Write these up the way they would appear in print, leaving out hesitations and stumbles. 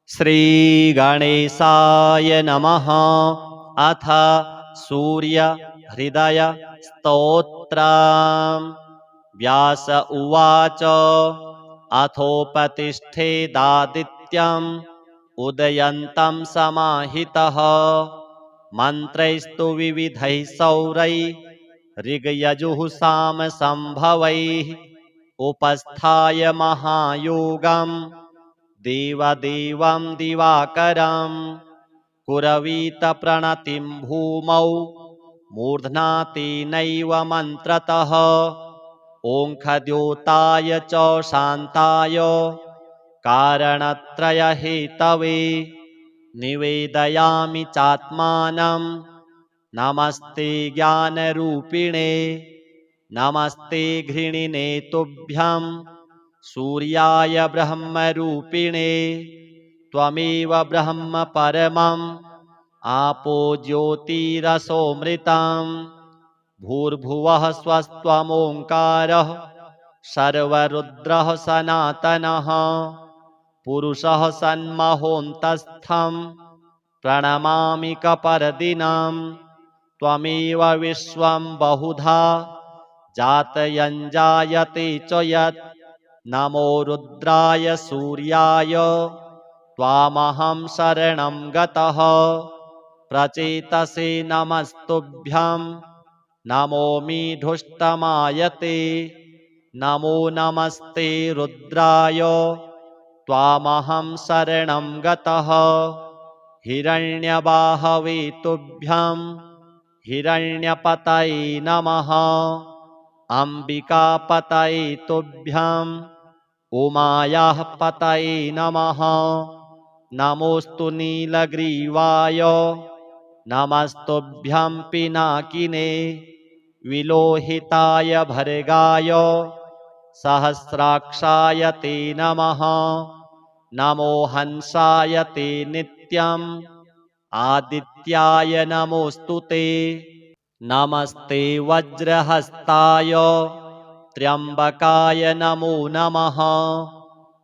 श्रीगणेशाय नमः। अथ सूर्य हृदय स्तोत्रम्। व्यास उवाच अथोपतिष्ठेदादित्यम् उदयन्तं समाहितः मन्त्रैस्तु विविधैः सौरैः ऋग्यजुः सामसंभवैः उपस्थाय महायोगम् देवदेवं दिवाकरं कुरवीत प्रणतिं भूमौ मूर्ध्ना तेनैव मन्त्रतः ओङ्खद्योताय च शान्ताय कारणत्रयहेतवे निवेदयामि चात्मानं नमस्ते ज्ञानरूपिणे नमस्ते घृणिने तुभ्यं सूर्याय ब्रह्मरूपिणे त्वमेव ब्रह्म परमम् आपो ज्योतिरसोऽमृतम् भूर्भुवः स्वस्त्वमोङ्कारः सर्वरुद्रः सनातनः पुरुषः सन्महोऽन्तस्थं प्रणमामि कपर्दिनं त्वमेव विश्वं बहुधा जातयञ्जायते च यत् नमो रुद्राय सूर्याय त्वामहं शरणं गतः प्रचेतसे नमस्तुभ्यं नमोऽमि धुष्टमायते नमो नमस्ते रुद्राय त्वामहं शरणं गतः हिरण्यबाहवे तुभ्यं हिरण्यपतये नमः अम्बिकापतये तुभ्यं उमायाः पतये नमः नमोऽस्तु नीलग्रीवाय नमस्तुभ्यं पिनाकिने विलोहिताय भर्गाय सहस्राक्षाय ते नमः नमो हंसाय ते नित्यम् आदित्याय नमोऽस्तु ते नमस्ते वज्रहस्ताय त्र्यम्बकाय नमो नमः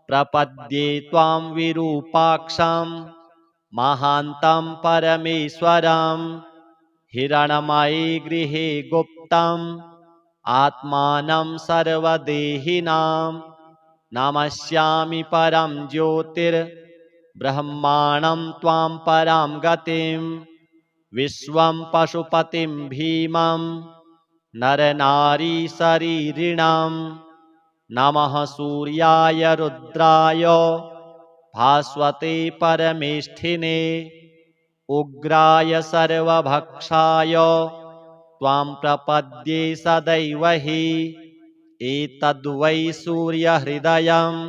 प्रपद्ये त्वां विरूपाक्षं महान्तं परमेश्वरं हिरण्मये गृहे गुप्तम् आत्मानं सर्वदेहिनां नमस्यामि परं ज्योतिर्ब्रह्माणं त्वां परां गतिं विश्वं पशुपतिं भीमं नरनारीशरीरिणं नमः सूर्याय रुद्राय भास्वते परमेष्ठिने उग्राय सर्वभक्षाय त्वां प्रपद्ये सदैव हि एतद्वै सूर्यहृदयं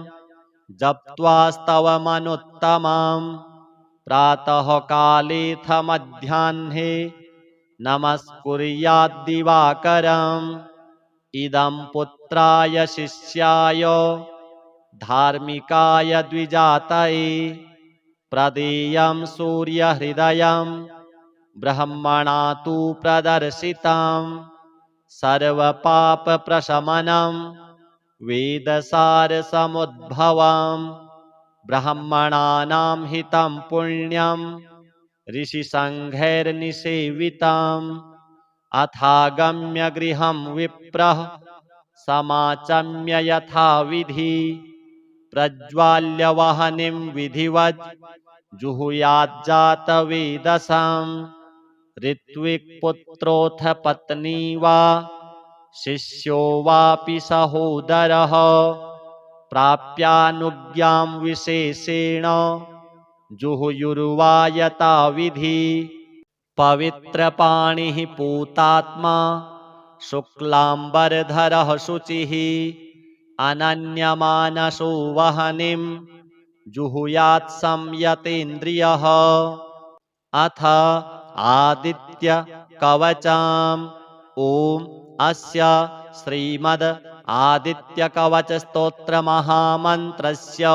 जप्त्वास्तवमनुत्तमं प्रातःकालेऽथ मध्याह्ने नमस्कुर्याद्दिवाकरम् इदं पुत्राय शिष्याय धार्मिकाय द्विजातये प्रदेयं सूर्यहृदयं ब्रह्मणा तु प्रदर्शितं सर्वपापप्रशमनं वेदसारसमुद्भवं ब्राह्मणानां हितं पुण्यं ऋषिसङ्घैर्निसेवितम् अथागम्य गृहं विप्रः समाचम्य यथाविधि प्रज्वाल्य वह्निं विधिवत् जुहुयाज्जातवेदसं ऋत्विक्पुत्रोऽथ पत्नी वा शिष्यो वापि सहोदरः प्राप्यानुज्ञां विशेषेण जुहुयुर्वा यथाविधि पवित्रपाणिः पूतात्मा शुक्लाम्बरधरः शुचिः अनन्यमानसो वह्निं जुहुयात् संयतेन्द्रियः अथ आदित्य कवचम् ॐ अस्य श्रीमद् आदित्य कवच स्तोत्र महामन्त्रस्य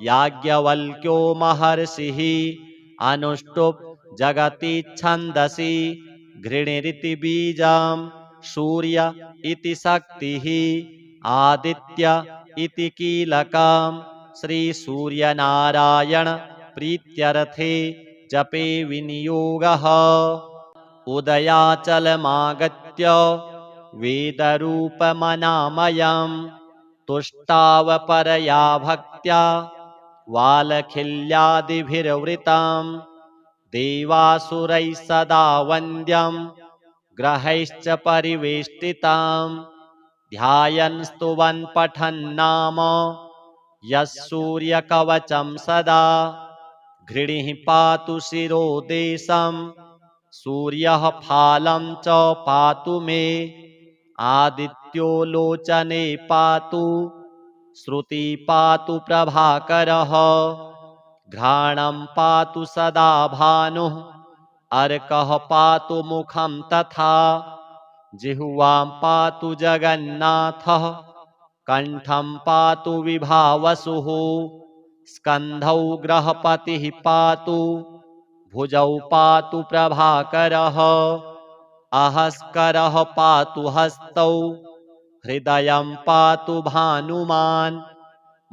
याज्ञवल्क्यो महर्षिः अनुष्टुप् जगति छन्दसि घृणिरिति बीजं सूर्य इति शक्तिः आदित्य इति कीलकं श्री सूर्यनारायण प्रीत्यर्थे जपे विनियोगः। उदयाचलमागत्य वेदरूपमनामयम् तुष्टावपरया भक्त्या वालखिल्यादिभिर्वृतम् देवासुरैः सदा वन्द्यम् ग्रहैश्च परिवेष्टिताम् ध्यायन् स्तुवन् पठन्नाम यः सूर्यकवचं सदा घृणिः पातु शिरो देशम् सूर्यः फालं च पातु मे आदित्यो लोचने पातु श्रुति पातु प्रभाकरः घ्राणं पातु सदा भानुः अर्कः पातु मुखं तथा जिह्वां पातु जगन्नाथः कण्ठं पातु विभावसुः स्कन्धौ ग्रहपतिः पातु भुजौ पातु प्रभाकरः अहस्करः पातु हस्तौ हृदयं पातु भानुमान्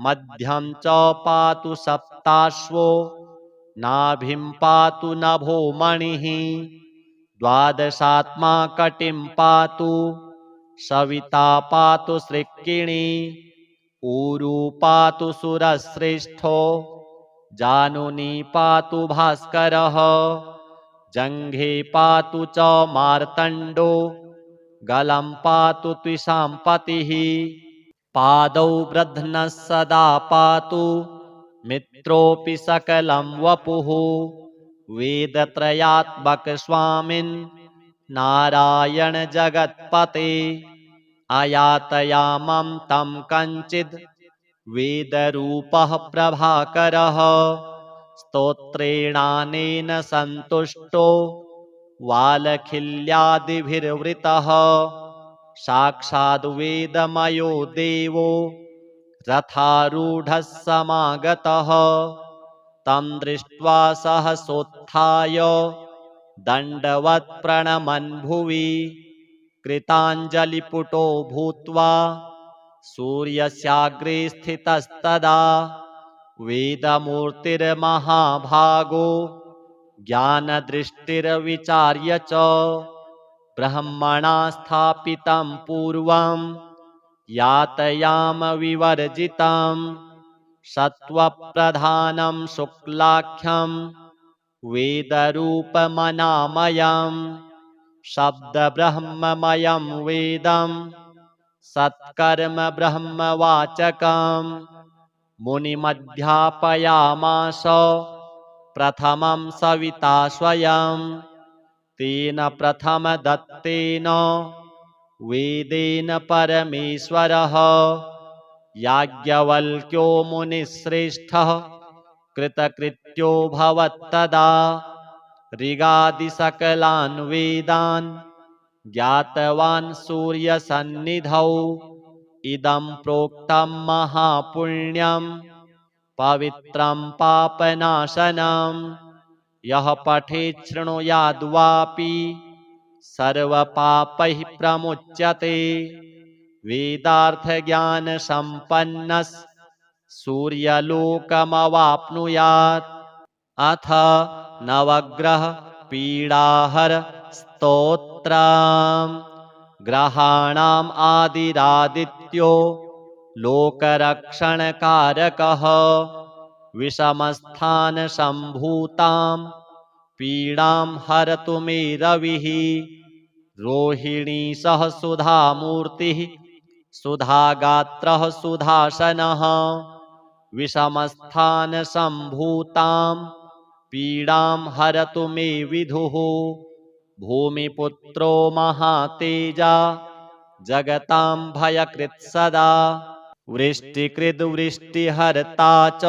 मध्यं च पातु सप्ताश्वो नाभिं पातु नभो मणिः द्वादशात्मा कटिं पातु सविता पातु सृक्किणी ऊरू पातु सुरश्रेष्ठो जानुनी पातु भास्करः जङ्घे पातु च मार्तण्डो गलं पातु त्विषां पतिः पादौ वृध्नः सदा पातु मित्रोऽपि सकलं वपुः वेदत्रयात्मक स्वामिन् नारायण जगत्पते अयातयामं तं कञ्चिद् वेदरूपः प्रभाकरः स्तोत्रेणानेन सन्तुष्टो वालखिल्यादिभिर्वृतः साक्षाद्वेदमयो देवो रथारूढः समागतः तं दृष्ट्वा सहसोत्थाय दण्डवत् प्रणमन् भुवि कृताञ्जलिपुटो भूत्वा सूर्यस्याग्रे स्थितस्तदा वेदमूर्तिर्महाभागो ज्ञानदृष्टिर्विचार्य च ब्रह्मणा स्थापितं पूर्वं यातयाम विवर्जितं सत्त्वप्रधानं शुक्लाख्यं वेदरूपमनामयम् शब्दब्रह्ममयं वेदं सत्कर्म ब्रह्मवाचकम् मुनिमध्यापयामास प्रथमं सविता स्वयं तेन प्रथमदत्तेन वेदेन परमेश्वरः याज्ञवल्क्यो मुनिश्रेष्ठः कृतकृत्यो भवत्तदा ऋगादिसकलान् वेदान् ज्ञातवान् सूर्यसन्निधौ इदं प्रोक्तं महापुण्यं पवित्रं पापनाशनं यः पठेत् शृणुयाद्वापि सर्वपापैः प्रमुच्यते वेदार्थज्ञानसम्पन्नः सूर्यलोकमवाप्नुयात् अथ नवग्रह पीडाहर स्तोत्रम् ग्रहाणाम् आदिरादित्यो लोकरक्षणकारकः विषमस्थानसम्भूतां पीडां हरतु मे रविः रोहिणी सह सुधामूर्तिः सुधागात्रः सुधासनः विषमस्थानसम्भूतां पीडां हरतु मे विधुः भूमिपुत्रो महातेजा जगतां भयकृत् सदा वृष्टिकृद्वृष्टिहर्ता च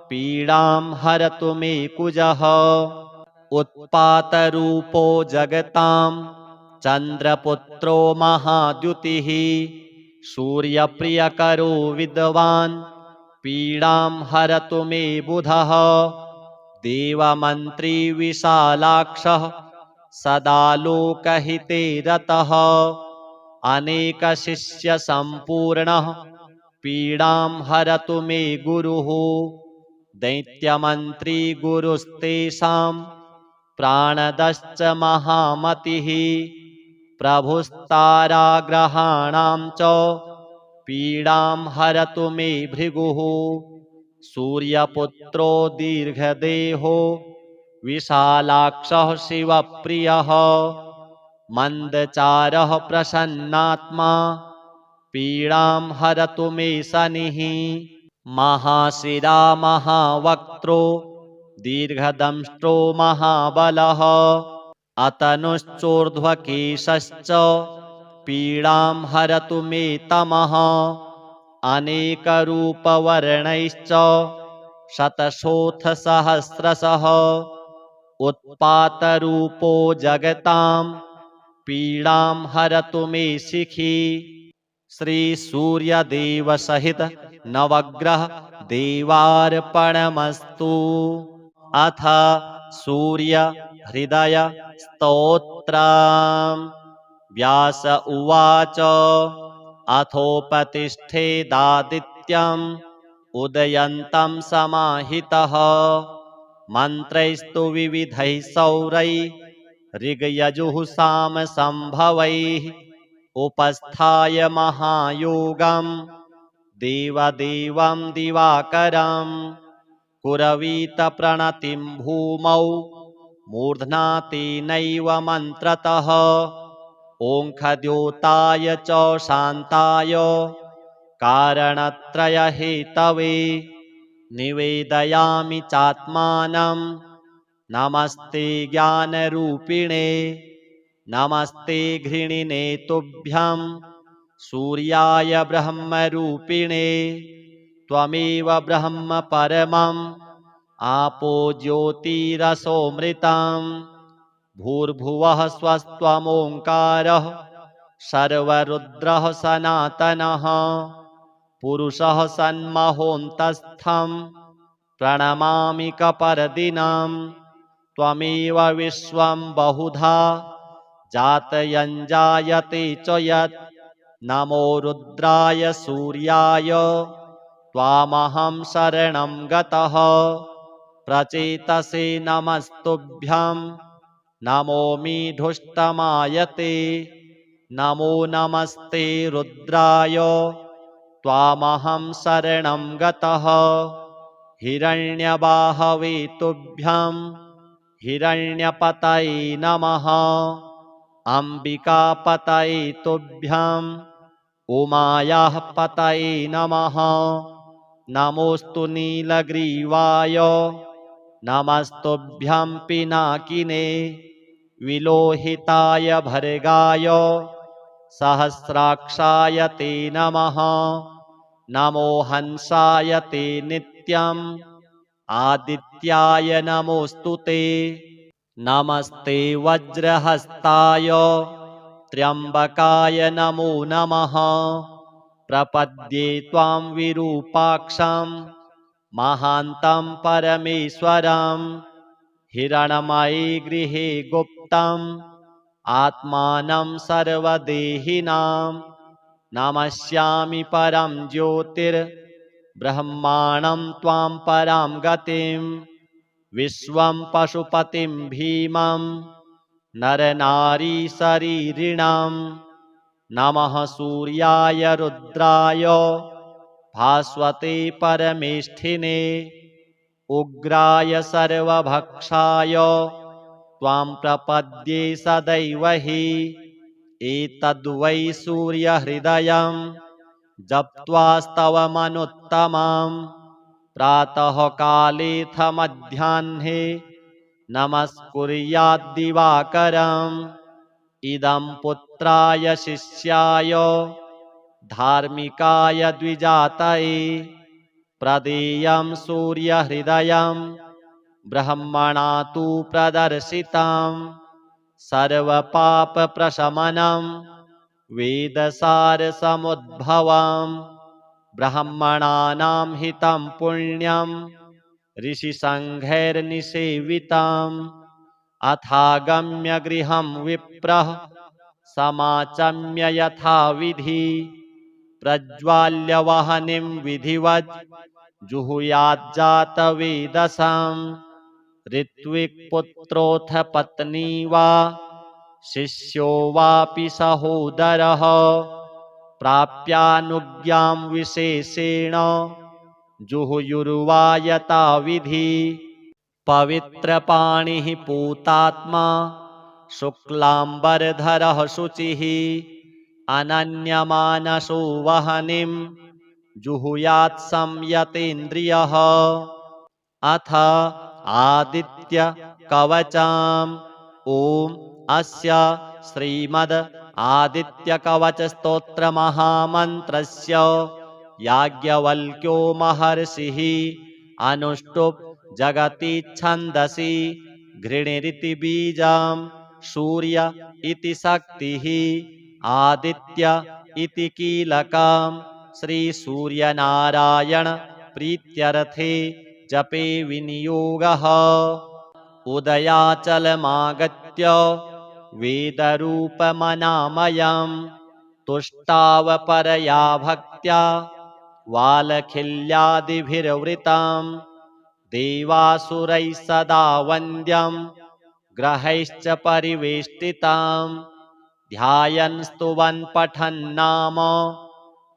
पीडां हरतु मे कुजः उत्पातरूपो जगतां चन्द्रपुत्रो महाद्युतिः सूर्यप्रियकरो विद्वान् पीडां हरतु मे बुधः देवमन्त्री विशालाक्षः सदा लोकहिते रतः अनेकशिष्यसम्पूर्णः पीडां हरतु मे गुरुः दैत्यमन्त्री गुरुस्तेषां प्राणदश्च महामतिः प्रभुस्ताराग्रहाणां च पीडां हरतु मे भृगुः सूर्यपुत्रो दीर्घदेहो विशालाक्षः शिवप्रियः मन्दचारः प्रसन्नात्मा पीडां हरतु मे शनिः महाशिरा महावक्त्रो दीर्घदंष्ट्रो महाबलः अतनुश्चोर्ध्वकेशश्च पीडां हरतु मे तमः अनेकरूपवर्णैश्च शतशोथसहस्रशः उत्पातरूपो जगतां पीडां हरतु मे शिखी श्री सूर्यदेव सहित नवग्रह देवार्पणमस्तु। अथ सूर्य हृदय स्तोत्रम्। व्यास उवाच अथोपतिष्ठेदादित्यम् उदयन्तं समाहितः मन्त्रैस्तु विविधैः सौरैः ऋग्यजुः सामसंभवैः उपस्थाय महायोगं देवदेवं दिवाकरं कुरवीत प्रणतिं भूमौ मूर्ध्ना तेनैव मन्त्रतः ओङ्खद्योताय च शान्ताय कारणत्रयहेतवे निवेदयामि चात्मानं नमस्ते ज्ञानरूपिणे नमस्ते घृणिने तुभ्यं सूर्याय ब्रह्मरूपिणे त्वमेव ब्रह्म परमम् आपो ज्योतिरसोऽमृतम् भूर्भुवः स्वस्त्वमोङ्कारः सर्वरुद्रः सनातनः पुरुषः सन्महोऽन्तस्थं प्रणमामि कपर्दिनं त्वमेव विश्वं बहुधा जातयञ्जायते च यत् नमो रुद्राय सूर्याय त्वामहं शरणं गतः प्रचेतसे नमस्तुभ्यं नमोऽमि धुष्टमायते नमो नमस्ते रुद्राय त्वामहं शरणं गतः हिरण्यबाहवे तुभ्यं हिरण्यपतये नमः अम्बिकापतये तुभ्यं उमायाः पतये नमः नमोऽस्तु नीलग्रीवाय नमस्तुभ्यं पिनाकिने विलोहिताय भर्गाय सहस्राक्षाय ते नमः नमो हंसाय ते नित्यम् आदित्याय नमोऽस्तु ते नमस्ते वज्रहस्ताय त्र्यम्बकाय नमो नमः प्रपद्ये त्वां विरूपाक्षं महान्तं परमेश्वरं हिरणमये गृहे गुप्तम् आत्मानं सर्वदेहिनां नमस्यामि परं ज्योतिर्ब्रह्माणं त्वां परां गतिं विश्वं पशुपतिं भीमं नरनारीशरीरिणां नमः सूर्याय रुद्राय भास्वते परमेष्ठिने उग्राय सर्वभक्षाय त्वां प्रपद्ये सदैव हि एतद्वै सूर्यहृदयं जप्त्वास्तवमनुत्तमं प्रातःकालेऽथ मध्याह्ने नमस्कुर्याद्दिवाकरम् इदं पुत्राय शिष्याय धार्मिकाय द्विजातये प्रदेयं सूर्यहृदयं ब्रह्मणा तु प्रदर्शितं सर्वपापप्रशमनं वेदसारसमुद्भवं ब्रह्मणानां हितं पुण्यं ऋषिसङ्घैर्निसेवितम् अथागम्य गृहं विप्रः समाचम्य यथाविधि प्रज्वाल्य वह्निं विधिवत् जुहुयाज्जातवेदसाम् ऋत्विक्पुत्रोऽथ पत्नी वा शिष्यो वापि सहोदरः प्राप्यानुज्ञां विशेषेण जुहुयुर्वा यथाविधि पवित्रपाणिः पूतात्मा शुक्लाम्बरधरः शुचिः अनन्यमानसो वह्निं जुहुयात् संयतेन्द्रियः अथ आदित्य कवचम् ॐ अस्य श्रीमद् आदित्य कवच स्तोत्र महामन्त्रस्य याज्ञवल्क्यो महर्षिः अनुष्टुप् जगति छन्दसि घृणिरिति बीजं सूर्य इति शक्तिः आदित्य इति कीलकम् श्रीसूर्यनारायण प्रीत्यर्थे जपे विनियोगः उदयाचलमागत्य वेदरूपमनामयं तुष्टावपरया भक्त्या वालखिल्यादिभिर्वृतं देवासुरैः सदा वन्द्यं ग्रहैश्च परिवेष्टितं ध्यायन् स्तुवन् पठन्नाम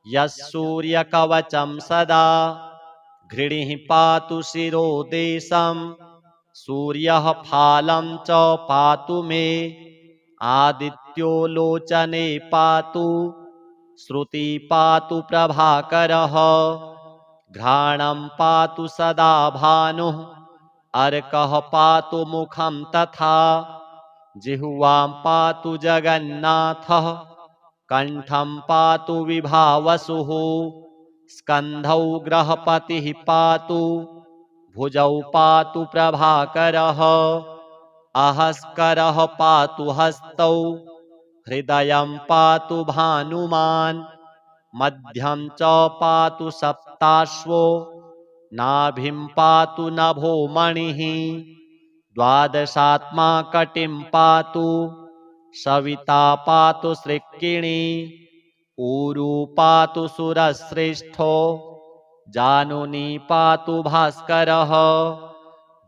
यः सूर्यकवचं सदा घृणिः पातु शिरो देशं सूर्यः फालं च पातु मे आदित्यो लोचने पातु श्रुति पातु प्रभाकरः घ्राणं पातु सदा भानुः अर्कः पातु मुखं तथा जिह्वां पातु जगन्नाथः कंठं पातु विभावसुः स्कन्धौ ग्रहपतिः पातु भुजौ पातु प्रभाकरः अहस्करः पातु हस्तौ हृदयं पातु भानुमान् मध्यं च पातु सप्ताश्वो नाभिं पातु नभो मणिः द्वादशात्मा कटिं पातु सविता पातु सृक्किणी ऊरू पातु सुरश्रेष्ठो जानुनी पातु भास्करः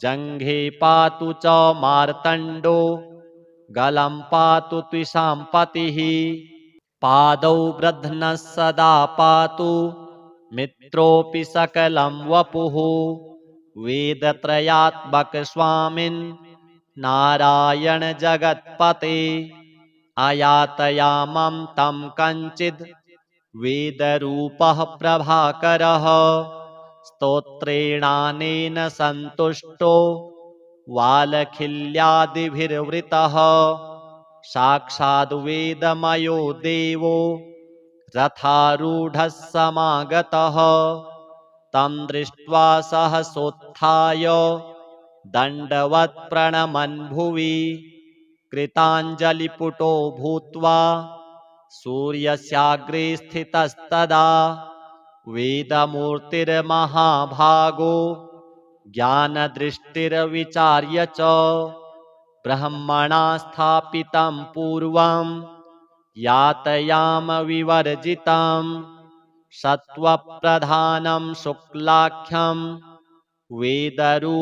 जङ्घे पातु च मार्तण्डो गलं पातु त्विषाम्पतिः पादौ वृद्धनः सदा पातु मित्रोऽपि सकलं वपुः वेदत्रयात्मक स्वामिन् नारायण जगत्पते अयातयामं तं कञ्चिद् वेदरूपः प्रभाकरः स्तोत्रेणानेन सन्तुष्टो वालखिल्यादिभिर्वृतः साक्षाद् वेदमयो देवो रथारूढः समागतः तं दृष्ट्वा सहसोत्थाय दण्डवत् प्रणमन् भुवि कृताञ्जलिपुटो भूत्वा सूर्यस्याग्रे स्थितस्तदा वेदमूर्तिर्महाभागो ज्ञानदृष्टिर्विचार्य च ब्रह्मणा स्थापितं पूर्वं यातयाम विवर्जितं सत्त्वप्रधानं शुक्लाख्यं वेदरूपमनामयं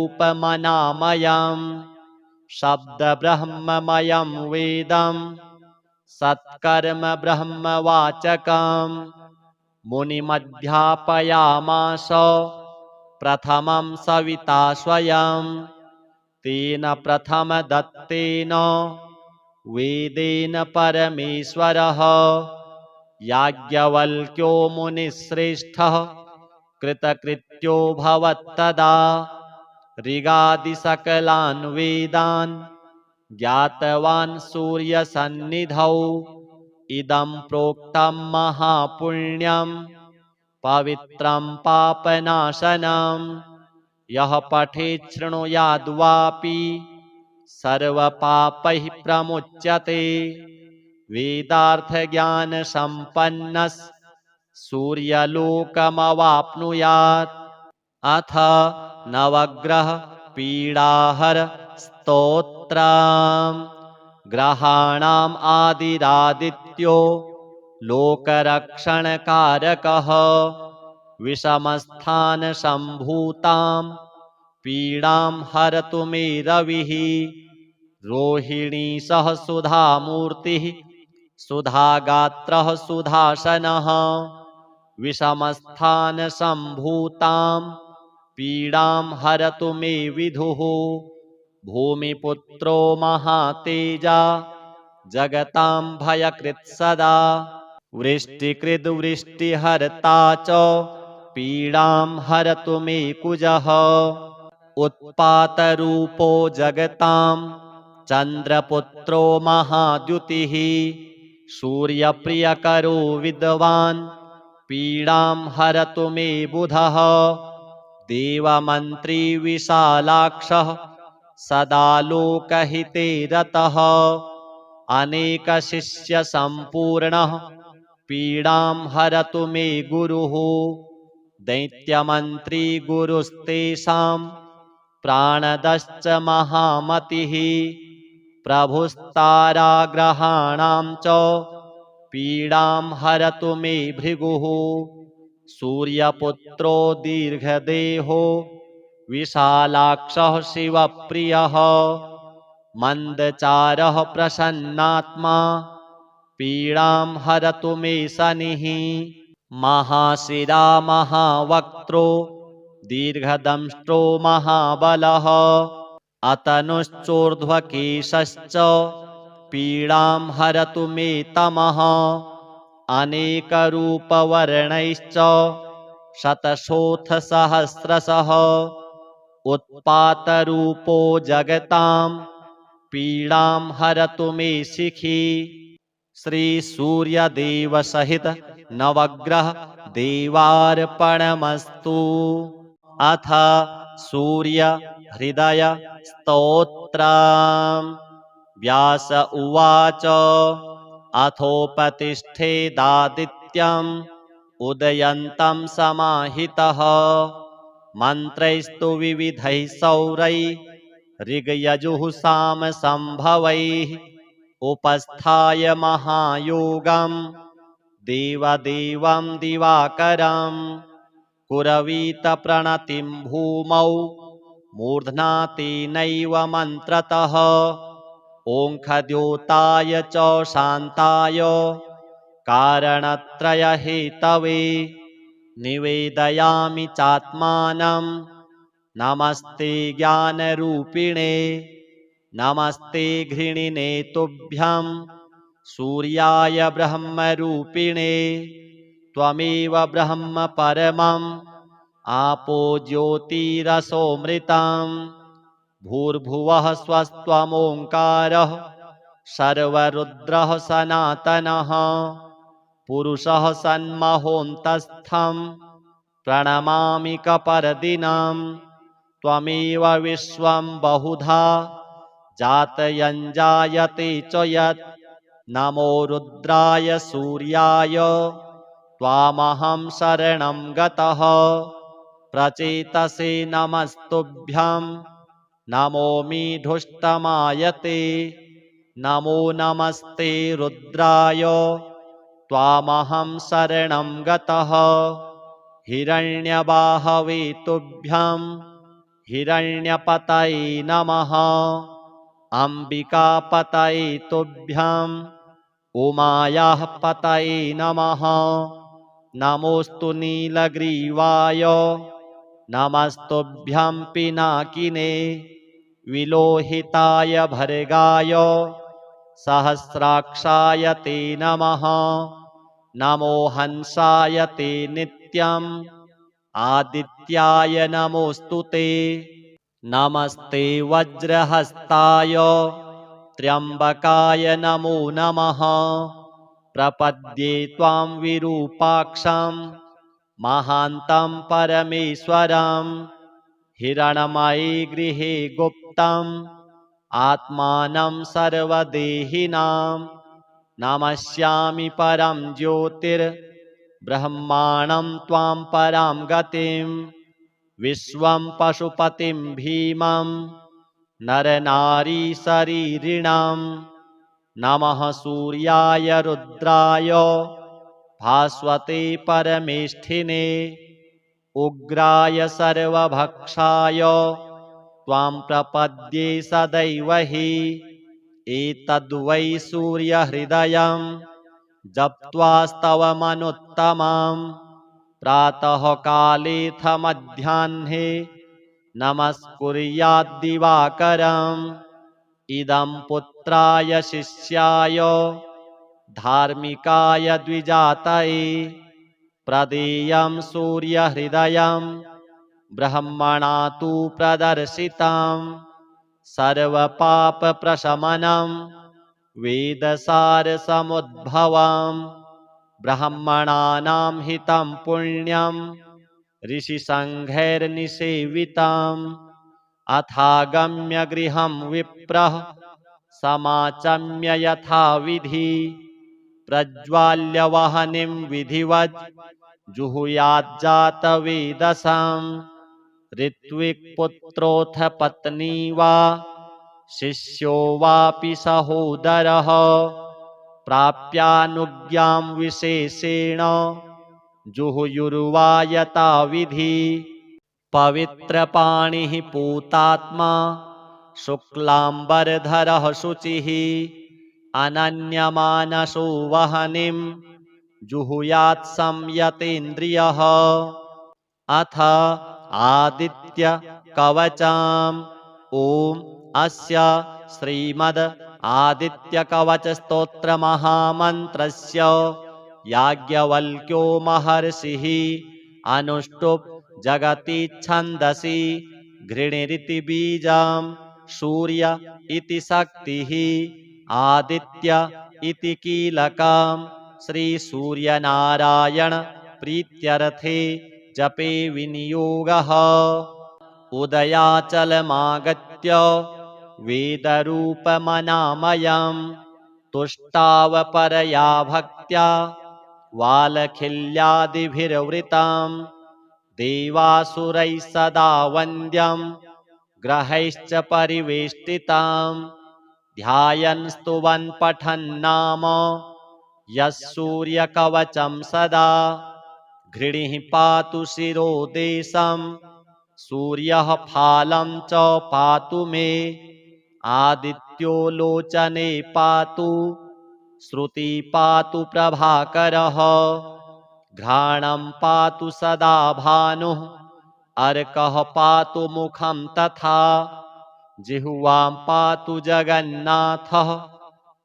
शब्दब्रह्ममयं वेदं सत्कर्म ब्रह्मवाचकं मुनिमध्यापयामास प्रथमं सविता स्वयं तेन प्रथमदत्तेन वेदेन परमेश्वरः याज्ञवल्क्यो मुनिश्रेष्ठः कृतकृत्यो भवत्तदा ऋगादिसकलान् वेदान् ज्ञातवान् सूर्यसन्निधौ इदं प्रोक्तं महापुण्यं पवित्रं पापनाशनं यः पठेत् शृणुयाद्वापि सर्वपापैः प्रमुच्यते वेदार्थज्ञानसम्पन्नः सूर्यलोकमवाप्नुयात् अथ नवग्रह पीडाहर स्तोत्रम् ग्रहाणाम् आदिरादित्यो लोकरक्षणकारकः विषमस्थानसम्भूतां पीडां हरतु मे रविः रोहिणी सह सुधामूर्तिः सुधागात्रः सुधासनः विषमस्थानसम्भूतां पीडां हरतु मे विधुः भूमिपुत्रो महातेजा जगतां भयकृत् सदा वृष्टिकृद्वृष्टिहर्ता च पीडां हरतु मे कुजः उत्पातरूपो जगतां चन्द्रपुत्रो महाद्युतिः सूर्यप्रियकरो विद्वान् पीडां हरतु मे बुधः देवमन्त्री विशालाक्षः सदा लोकहिते रतः अनेकशिष्यसम्पूर्णः पीडां हरतु मे गुरुः दैत्यमन्त्री गुरुस्तेषां प्राणदश्च महामतिः प्रभुस्ताराग्रहाणां च पीडां हरतु मे भृगुः सूर्यपुत्रो दीर्घदेहो विशालाक्षः शिवप्रियः मन्दचारः प्रसन्नात्मा पीडां हरतु मे शनिः महाशिरा महावक्त्रो दीर्घदंष्ट्रो महाबलः अतनुश्चोर्ध्वकेशश्च पीडां हरतु मे तमः अनेकरूपवर्णैश्च शतशोथसहस्रशः उत्पातरूपो जगतां पीडां हरतु मे शिखी श्रीसूर्यदेवसहित नवग्रह देवार्पणमस्तु। अथ सूर्य हृदय स्तोत्रम्। व्यास उवाच अथोपतिष्ठेदादित्यम् उदयन्तं समाहितः मन्त्रैस्तु विविधैः सौरैः ऋग्यजुः सामसम्भवैः उपस्थाय महायोगं देवदेवं दिवाकरं कुरवीत प्रणतिं भूमौ मूर्ध्नातेनैव मन्त्रतः ओङ्खद्योताय च शान्ताय कारणत्रयहेतवे निवेदयामि चात्मानं नमस्ते ज्ञानरूपिणे नमस्ते घृणिने तुभ्यं सूर्याय ब्रह्मरूपिणे त्वमेव ब्रह्म परमम् आपो ज्योतिरसोऽमृतं भूर्भुवः स्वस्त्वमोङ्कारः सर्वरुद्रः सनातनः पुरुषः सन्महोऽन्तस्थं प्रणमामि कपर्दिनं त्वमेव विश्वं बहुधा जातयञ्जायते च यत् नमो रुद्राय सूर्याय त्वामहं शरणं गतः प्रचेतसे नमस्तुभ्यं नमोऽमि धुष्टमायते नमो नमस्ते रुद्राय त्वामहं शरणं गतः हिरण्यबाहवे तुभ्यं हिरण्यपतये नमः अम्बिकापतये तुभ्यं उमायाः पतये नमः नमोऽस्तु नीलग्रीवाय नमस्तुभ्यं पिनाकिने विलोहिताय भर्गाय सहस्राक्षाय ते नमः नमो हंसाय ते नित्यम् आदित्याय नमोऽस्तु ते नमस्ते वज्रहस्ताय त्र्यम्बकाय नमो नमः प्रपद्ये त्वां विरूपाक्षं महान्तं परमेश्वरं हिरण्मये गृहे गुप्तम् आत्मानं सर्वदेहिनां नमस्यामि परं ज्योतिर्ब्रह्माणं त्वां परां गतिं विश्वं पशुपतिं भीमं नरनारीशरीरिणां नमः सूर्याय रुद्राय भास्वते परमेष्ठिने उग्राय सर्वभक्षाय त्वां प्रपद्ये सदैव हि एतद्वै सूर्यहृदयं जप्त्वास्तवमनुत्तमं प्रातःकालेऽथ मध्याह्ने नमस्कुर्याद्दिवाकरम् इदं पुत्राय शिष्याय धार्मिकाय द्विजातये प्रदेयं सूर्यहृदयं ब्रह्मणा तु प्रदर्शितं सर्वपापप्रशमनं वेदसारसमुद्भवं ब्राह्मणानां हितं पुण्यं ऋषिसङ्घैर्निसेवितम् अथागम्य गृहं विप्रः समाचम्य यथाविधि प्रज्वाल्य वह्निं विधिवत् जुहुयाज्जातवेदसं ऋत्विक्पुत्रोऽथ पत्नी वा शिष्यो वापि सहोदरः प्राप्यानुज्ञां विशेषेण जुहुयुर्वा यथाविधि पवित्रपाणिः पूतात्मा शुक्लाम्बरधरः शुचिः अनन्यमानसो वह्निं जुहुयात् संयतेन्द्रियः अथ आदित्य कवचम् ॐ अस्य श्रीमद् आदित्यकवच स्तोत्र महामन्त्रस्य याज्ञवल्क्यो महर्षिः अनुष्टुप् जगति छन्दसि घृणिरिति बीजं सूर्य इति शक्तिः आदित्य इति कीलकं श्रीसूर्यनारायण प्रीत्यर्थे जपे विनियोगः उदयाचलमागत्य वेदरूपमनामयं तुष्टावपरया भक्त्या वालखिल्यादिभिर्वृतं देवासुरैः सदा वन्द्यं ग्रहैश्च परिवेष्टितं ध्यायन् स्तुवन् पठन् नाम यः सूर्यकवचं सदा घृणिः पातु शिरोदेशं सूर्यः फालं च पातु मे आदित्यो लोचने पातु श्रुति पातु प्रभाकरः घ्राणं पातु सदा भानुः अर्कः पातु मुखं तथा जिह्वां पातु जगन्नाथः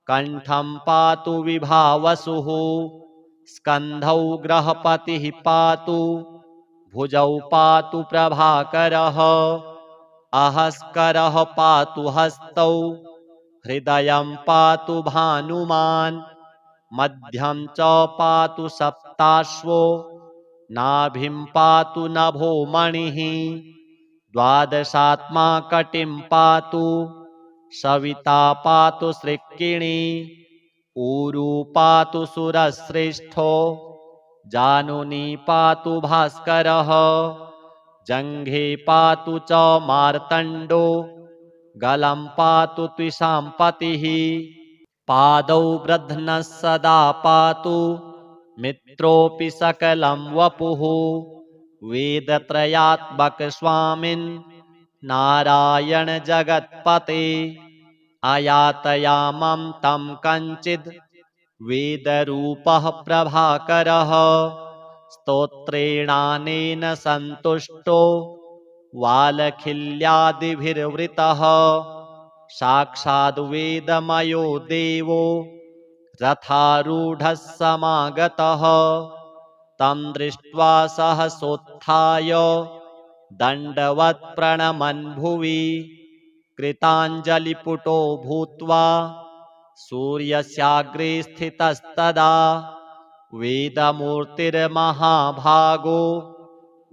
कण्ठं पातु विभावसुः स्कन्धौ ग्रहपतिः पातु भुजौ पातु प्रभाकरः अहस्करः पातु हस्तौ हृदयं पातु भानुमान् मध्यं च पातु सप्ताश्वो नाभिं पातु नभो मणिः द्वादशात्मा कटिं पातु सविता पातु सृक्किणी ऊरू पातु सुरश्रेष्ठो जानुनी पातु भास्करः जङ्घे पातु च मार्तण्डो गलं पातु त्विषाम्पतिः पादौ ब्रध्नः सदा पातु मित्रोऽपि सकलं वपुः वेदत्रयात्मक स्वामिन् नारायण जगत्पते अयातयामं तं कञ्चिद् वेदरूपः प्रभाकरः स्तोत्रेणानेन सन्तुष्टो वालखिल्यादिभिर्वृतः साक्षाद् वेदमयो देवो रथारूढः समागतः तं दृष्ट्वा सहसोत्थाय दण्डवत् प्रणमन् भुवि कृताञ्जलिपुटो भूत्वा सूर्यस्याग्रे स्थितस्तदा वेदमूर्तिर्महाभागो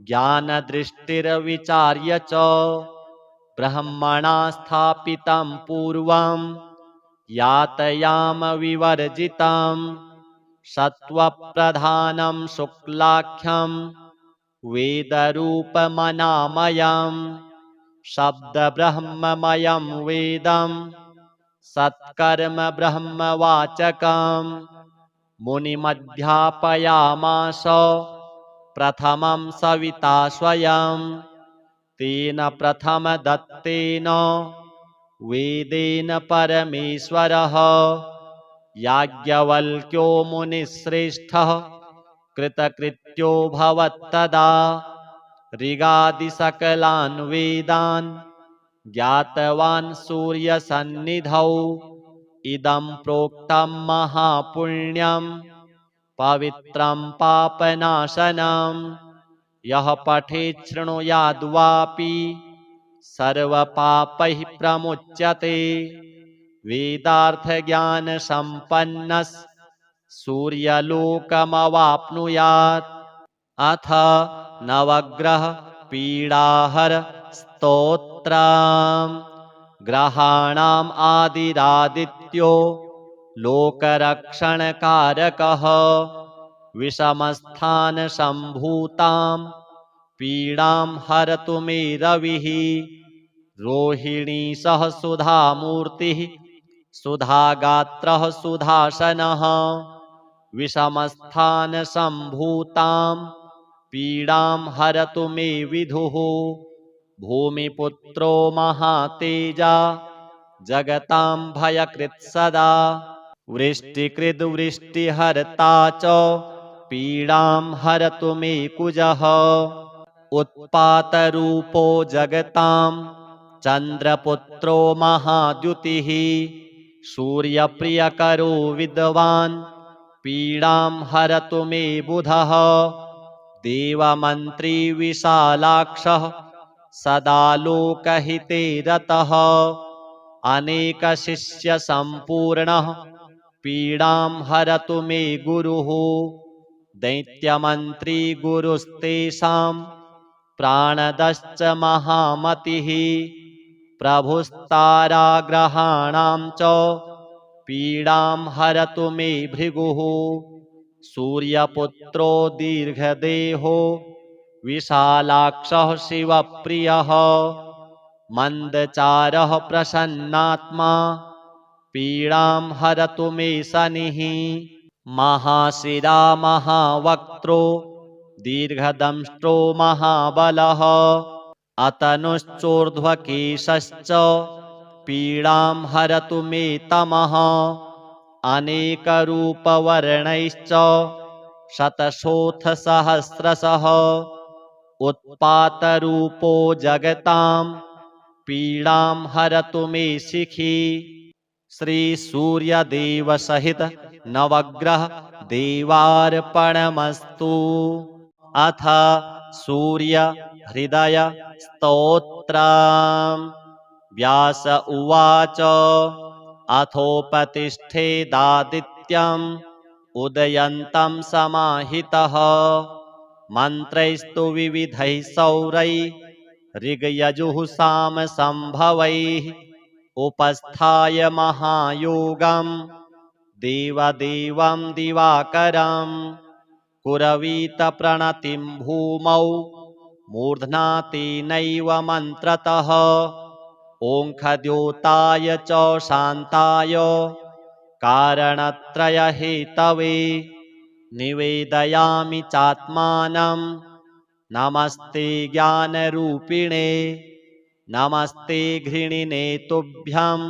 ज्ञानदृष्टिर्विचार्य च ब्रह्मणा स्थापितं पूर्वं यातयाम विवर्जितं सत्त्वप्रधानं शुक्लाख्यं वेदरूपमनामयं शब्दब्रह्ममयं वेदं सत्कर्म ब्रह्मवाचकं मुनिमध्यापयामास प्रथमं सविता स्वयं तेन प्रथमदत्तेन वेदेन परमेश्वरः याज्ञवल्क्यो मुनिश्रेष्ठः कृतकृत्यो भवत्तदा ऋगादिसकलान् वेदान् ज्ञातवान् सूर्यसन्निधौ इदं प्रोक्तं महापुण्यं पवित्रं पापनाशनं यः पठेत् शृणुयाद्वापि सर्वपापैः प्रमुच्यते वेदार्थज्ञानसम्पन्नः सूर्यलोकमवाप्नुयात् अथ नवग्रह पीडाहर स्तोत्रम् ग्रहाणाम् आदिरादित्यो लोकरक्षणकारकः विषमस्थानसम्भूतां पीडां हरतु मे रविः रोहिणी सह सुधामूर्तिः सुधागात्रः सुधासनः विषमस्थानसम्भूतां पीडां हरतु मे विधुः भूमिपुत्रो महातेजा जगतां भयकृत् सदा वृष्टिकृद्वृष्टिहर्ता च पीडां हरतु मे कुजः उत्पातरूपो जगतां चन्द्रपुत्रो महाद्युतिः सूर्यप्रियकरो विद्वान् पीडां हरतु मे बुधः देवमन्त्री विशालाक्षः सदा लोकहिते रतः अनेकशिष्यसम्पूर्णः पीडां हरतु मे गुरुः दैत्यमन्त्री गुरुस्तेषां प्राणदश्च महामतिः प्रभुस्ताराग्रहाणां च पीडां हरतु मे भृगुः सूर्यपुत्रो दीर्घदेहो विशालाक्षः शिवप्रियः मन्दचारः प्रसन्नात्मा पीडां हरतु मे शनिः महाशिरा महावक्त्रो दीर्घदंष्ट्रो महाबलः अतनुश्चोर्ध्वकेशश्च पीडां हरतु मे तमः अनेकरूपवर्णैश्च शतशोऽथ सहस्रशः उत्पातरूपो जगतां पीडां हरतु मे शिखी श्रीसूर्यदेव सहित नवग्रह देवार्पणमस्तु अथ सूर्य हृदय स्तोत्रम् व्यास उवाच अथोपतिष्ठेदादित्यम् उदयन्तं समाहितः मन्त्रैस्तु विविधैः सौरैः ऋग्यजुः सामसम्भवैः उपस्थाय महायोगं देवदेवं दिवाकरं कुरवीत प्रणतिं भूमौ मूर्ध्ना तेनैव मन्त्रतः ओङ्खद्योताय च शान्ताय कारणत्रयहेतवे निवेदयामि चात्मानं नमस्ते ज्ञानरूपिणे नमस्ते घृणिने तुभ्यं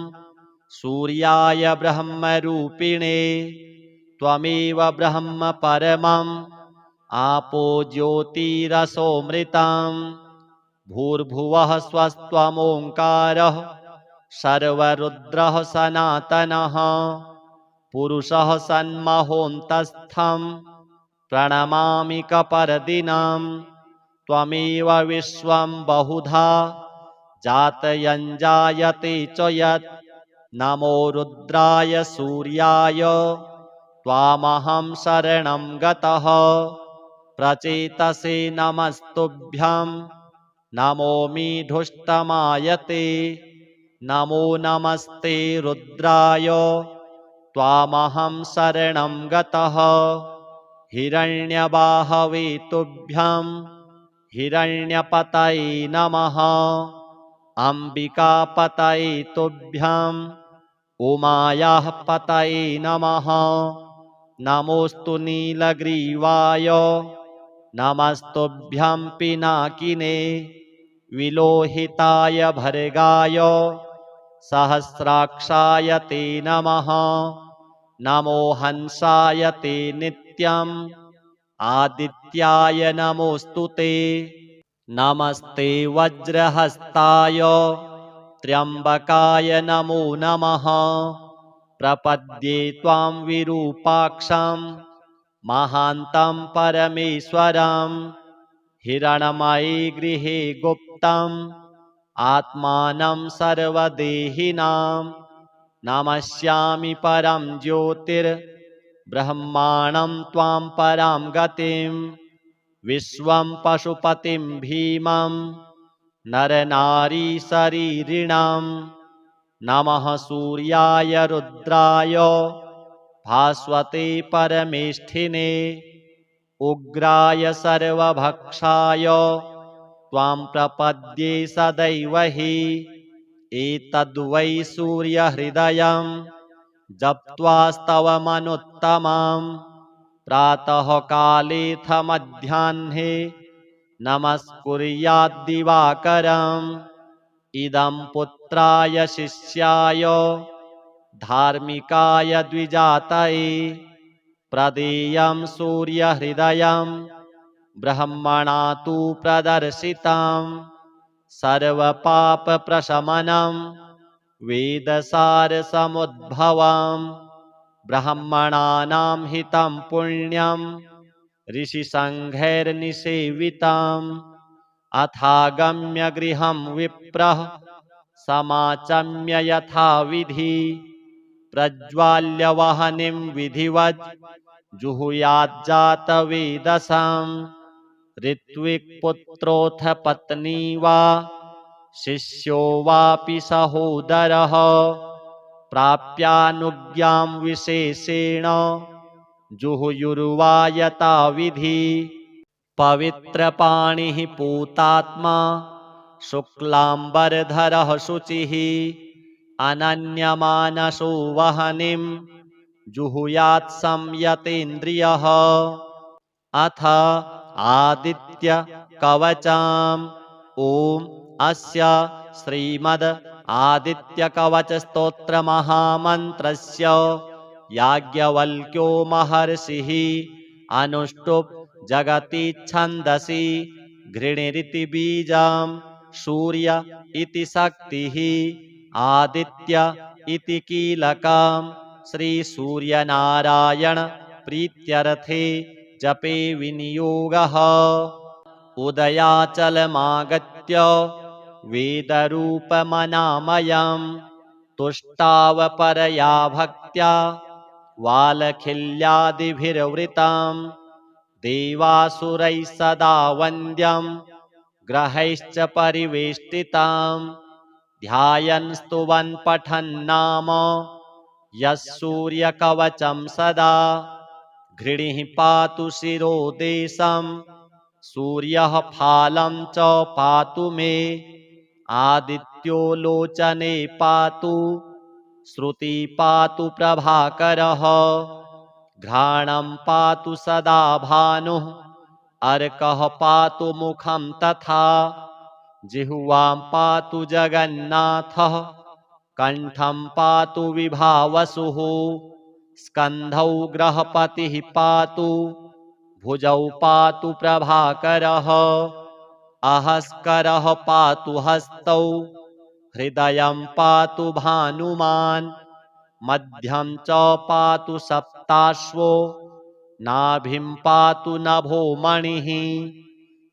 सूर्याय ब्रह्मरूपिणे त्वमेव ब्रह्म परमम् आपो ज्योतिरसोऽमृतं भूर्भुवः स्वस्त्वमोङ्कारः सर्वरुद्रः सनातनः पुरुषः सन्महोऽन्तस्थं प्रणमामि कपर्दिनं त्वमेव विश्वं बहुधा जातयञ्जायते च यत् नमो रुद्राय सूर्याय त्वामहं शरणं गतः प्रचेतसे नमस्तुभ्यं नमोऽमि धुष्टमायते नमो नमस्ते रुद्राय त्वामहं शरणं गतः हिरण्यबाहवे तुभ्यं हिरण्यपतये नमः अम्बिकापतये तुभ्यं उमायाः पतये नमः नमोऽस्तु नीलग्रीवाय नमस्तुभ्यं पिनाकिने विलोहिताय भर्गाय सहस्राक्षाय ते नमः। नमो हंसाय ते नित्यम् आदित्याय नमोऽस्तुते। नमस्ते वज्रहस्ताय त्र्यम्बकाय नमो नमः। प्रपद्ये त्वां विरूपाक्षं महान्तं परमेश्वरं। हिरण्मयी गृहे गुप्तम् आत्मानं सर्वदेहिनां। नमस्यामि परं ज्योतिर्ब्रह्माणं त्वां परां गतिं। विश्वं पशुपतिं भीमं नरनारीशरीरिणां। नमः सूर्याय रुद्राय भास्वते परमेष्ठिने। उग्राय सर्वभक्षाय त्वां प्रपद्ये सदैव हि। एतद्वै सूर्यहृदयं जप्त्वास्तवमनुत्तमं। प्रातःकालेऽथ मध्याह्ने नमस्कुर्याद्दिवाकरम्। इदं पुत्राय शिष्याय धार्मिकाय द्विजातये। प्रदेयं सूर्यहृदयं ब्रह्मणा तु प्रदर्शितं। सर्वपापप्रशमनं वेदसारसमुद्भवं। ब्राह्मणानां हितं पुण्यं ऋषिसङ्घैर्निसेवितम्। अथागम्य गृहं विप्रः समाचम्य यथाविधि। प्रज्वाल्य वह्निं विधिवत् जुहुयाज्जातवेदसम्। ऋत्विक्पुत्रोऽथ पत्नी वा शिष्यो वापि सहोदरः प्राप्यानुज्ञां विशेषेण जुहुयुर्वा यथाविधि। पवित्रपाणिः पूतात्मा शुक्लाम्बरधरः शुचिः। अनन्यमानसो वह्निं जुहुयात् संयतेन्द्रियः। अथ आदित्य कवचम्। ॐ अस्य श्रीमद् आदित्यकवच स्तोत्रमहामन्त्रस्य याज्ञवल्क्यो महर्षिः अनुष्टुप् जगति छन्दसि घृणिरिति बीजं। सूर्य इति शक्तिः आदित्य इति कीलकम्। श्रीसूर्यनारायण प्रीत्यर्थे जपे विनियोगः। उदयाचलमागत्य वेदरूपमनामयम्। तुष्टावपरया भक्त्या वालखिल्यादिभिर्वृतम्। देवासुरैः सदा वन्द्यं ग्रहैश्च परिवेष्टितम्। ध्यायन् स्तुवन् पठन् नाम यः सूर्यकवचं सदा। घृणिः पातु शिरोदेशं सूर्यः फालं च पातु मे। आदित्यो लोचने पातु श्रुति पातु प्रभाकरः। घ्राणं पातु सदा भानुः अर्कः पातु मुखं तथा। जिह्वां पातु जगन्नाथः कण्ठं पातु विभावसुः। स्कन्धौ ग्रहपतिः पातु भुजौ पातु प्रभाकरः। अहस्करः पातु हस्तौ हृदयं पातु भानुमान्। मध्यं च पातु सप्ताश्वो नाभिं पातु नभो मणिः।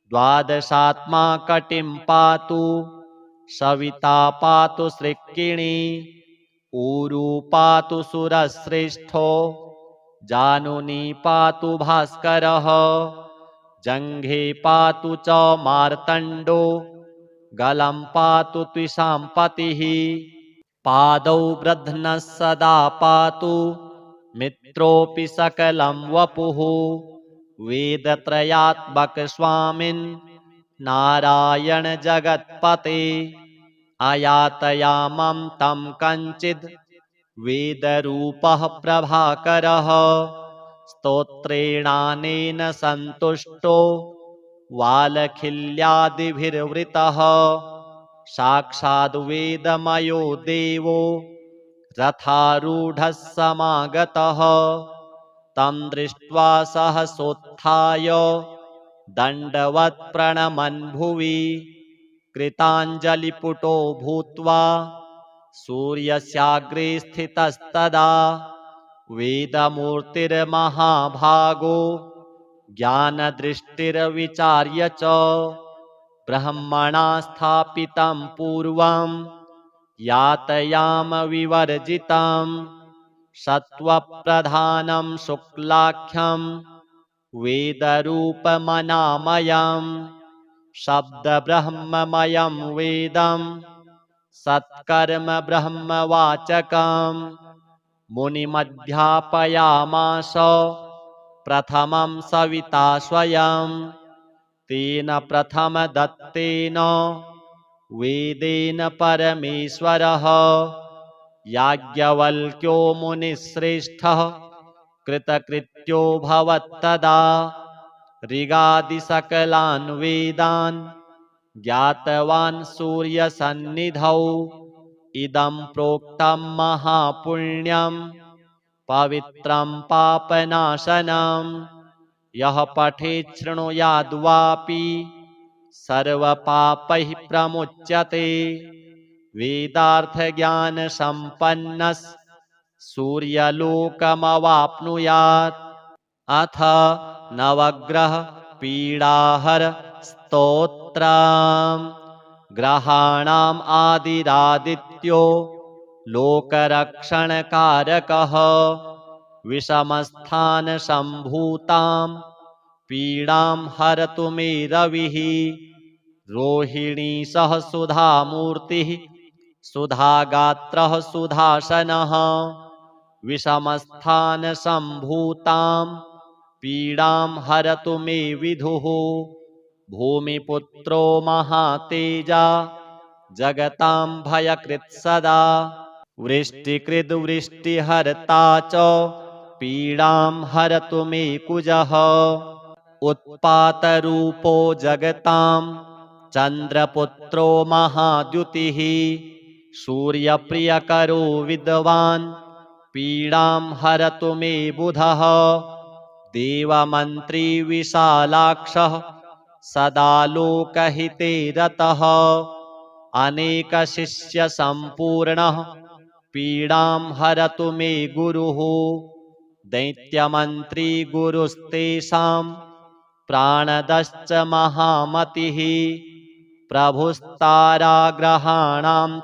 द्वादशात्मा कटिं पातु सविता पातु सृक्किणी। ऊरू पातु सुरश्रेष्ठो जानुनी पातु भास्करः। जङ्घे पातु च मार्तण्डो गलं पातु त्विषाम्पतिः। पादौ ब्रध्नः सदा पातु मित्रोऽपि सकलं वपुः। वेदत्रयात्मक स्वामिन् नारायण जगत्पते। अयातयामं तं कञ्चिद् वेदरूपः प्रभाकरः। स्तोत्रेणानेन सन्तुष्टो वालखिल्यादिभिर्वृतः साक्षाद्वेदमयो देवो रथारूढः समागतः तं दृष्ट्वा सहसोत्थाय दण्डवत् प्रणमन् भुवि कृताञ्जलिपुटो भूत्वा सूर्यस्याग्रे स्थितस्तदा वेदमूर्तिर्महाभागो ज्ञानदृष्टिर्विचार्य च ब्रह्मणा स्थापितं पूर्वं यातयामविवर्जितं सत्त्वप्रधानं शुक्लाख्यं वेदरूपमनामयम् शब्दब्रह्ममयं वेदं सत्कर्म ब्रह्मवाचकम् मुनिमध्यापयामास प्रथमं सविता स्वयं तेन प्रथमदत्तेन वेदेन परमेश्वरः याज्ञवल्क्यो मुनिश्रेष्ठः कृतकृत्यो भवत्तदा ऋगादिसकलान् वेदान् ज्ञातवान् सूर्यसन्निधौ इदं प्रोक्तं महापुण्यं पवित्रं पापनाशनं यः पठेत् शृणुयाद्वापि सर्वपापैः प्रमुच्यते वेदार्थज्ञानसम्पन्नः सूर्यलोकमवाप्नुयात् अथ नवग्रह पीडाहर स्तोत्रम् ग्रहाणाम् आदिरादित्यो लोकरक्षणकारकः विषमस्थानसम्भूतां पीडां हरतु मे रविः रोहिणी सह सुधामूर्तिः सुधागात्रः सुधासनः विषमस्थानसम्भूतां पीडां हरतु मे विधुः भूमिपुत्रो महातेजा जगतां भयकृत् सदा वृष्टिकृद्वृष्टिहर्ता च पीडां हरतु मे कुजः उत्पातरूपो जगतां चन्द्रपुत्रो महाद्युतिः सूर्यप्रियकरो विद्वान् पीडां हरतु मे बुधः देवमन्त्री विशालाक्षः सदा लोकहिते रतः अनेकशिष्यसम्पूर्णः पीडां हरतु मे गुरुः दैत्यमन्त्री गुरुस्तेषां प्राणदश्च महामतिः प्रभुस्ताराग्रहाणां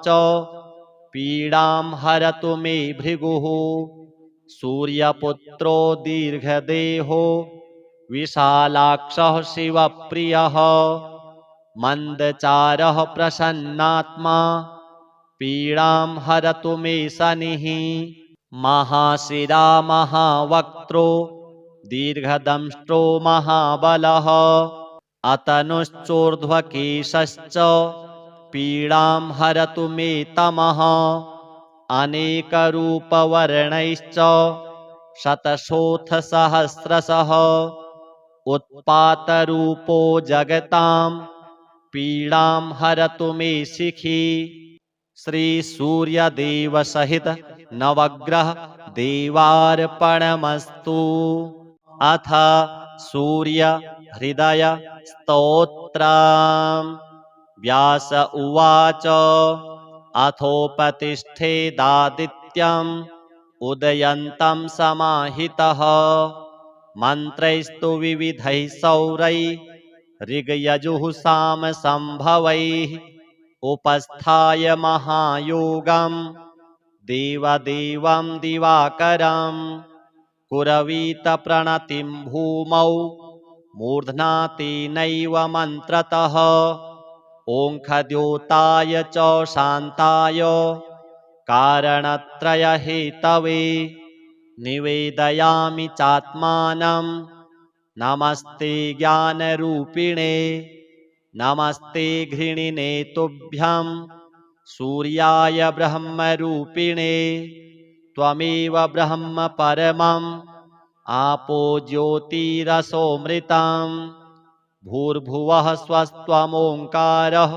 च पीडां हरतु मे भृगुः सूर्यपुत्रो दीर्घदेहो विशालाक्षः शिवप्रियः मन्दचारः प्रसन्नात्मा पीडां हरतु मे शनिः महाशिरा महावक्त्रो दीर्घदंष्ट्रो महाबलः अतनुश्चोर्ध्वकेशश्च पीडां हरतु मे तमः अनेकरूपवर्णैश्च शतशोऽथ सहस्रशः उत्पातरूपो जगतां पीडां हरतु मे शिखी श्रीसूर्यदेव सहित नवग्रह देवार्पणमस्तु अथ सूर्य हृदय स्तोत्रम् व्यास उवाच अथोपतिष्ठेदादित्यम् उदयन्तं समाहितः मन्त्रैस्तु विविधैः सौरैः ऋग्यजुः सामसम्भवैः उपस्थाय महायोगं देवदेवं दिवाकरं कुरवीत प्रणतिं भूमौ मूर्ध्ना तेनैव मन्त्रतः ओङ्खद्योताय च शान्ताय कारणत्रयहेतवे निवेदयामि चात्मानं नमस्ते ज्ञानरूपिणे नमस्ते घृणिने तुभ्यं सूर्याय ब्रह्मरूपिणे त्वमेव ब्रह्म परमम् आपो ज्योतिरसोऽमृतम् भूर्भुवः स्वस्त्वमोङ्कारः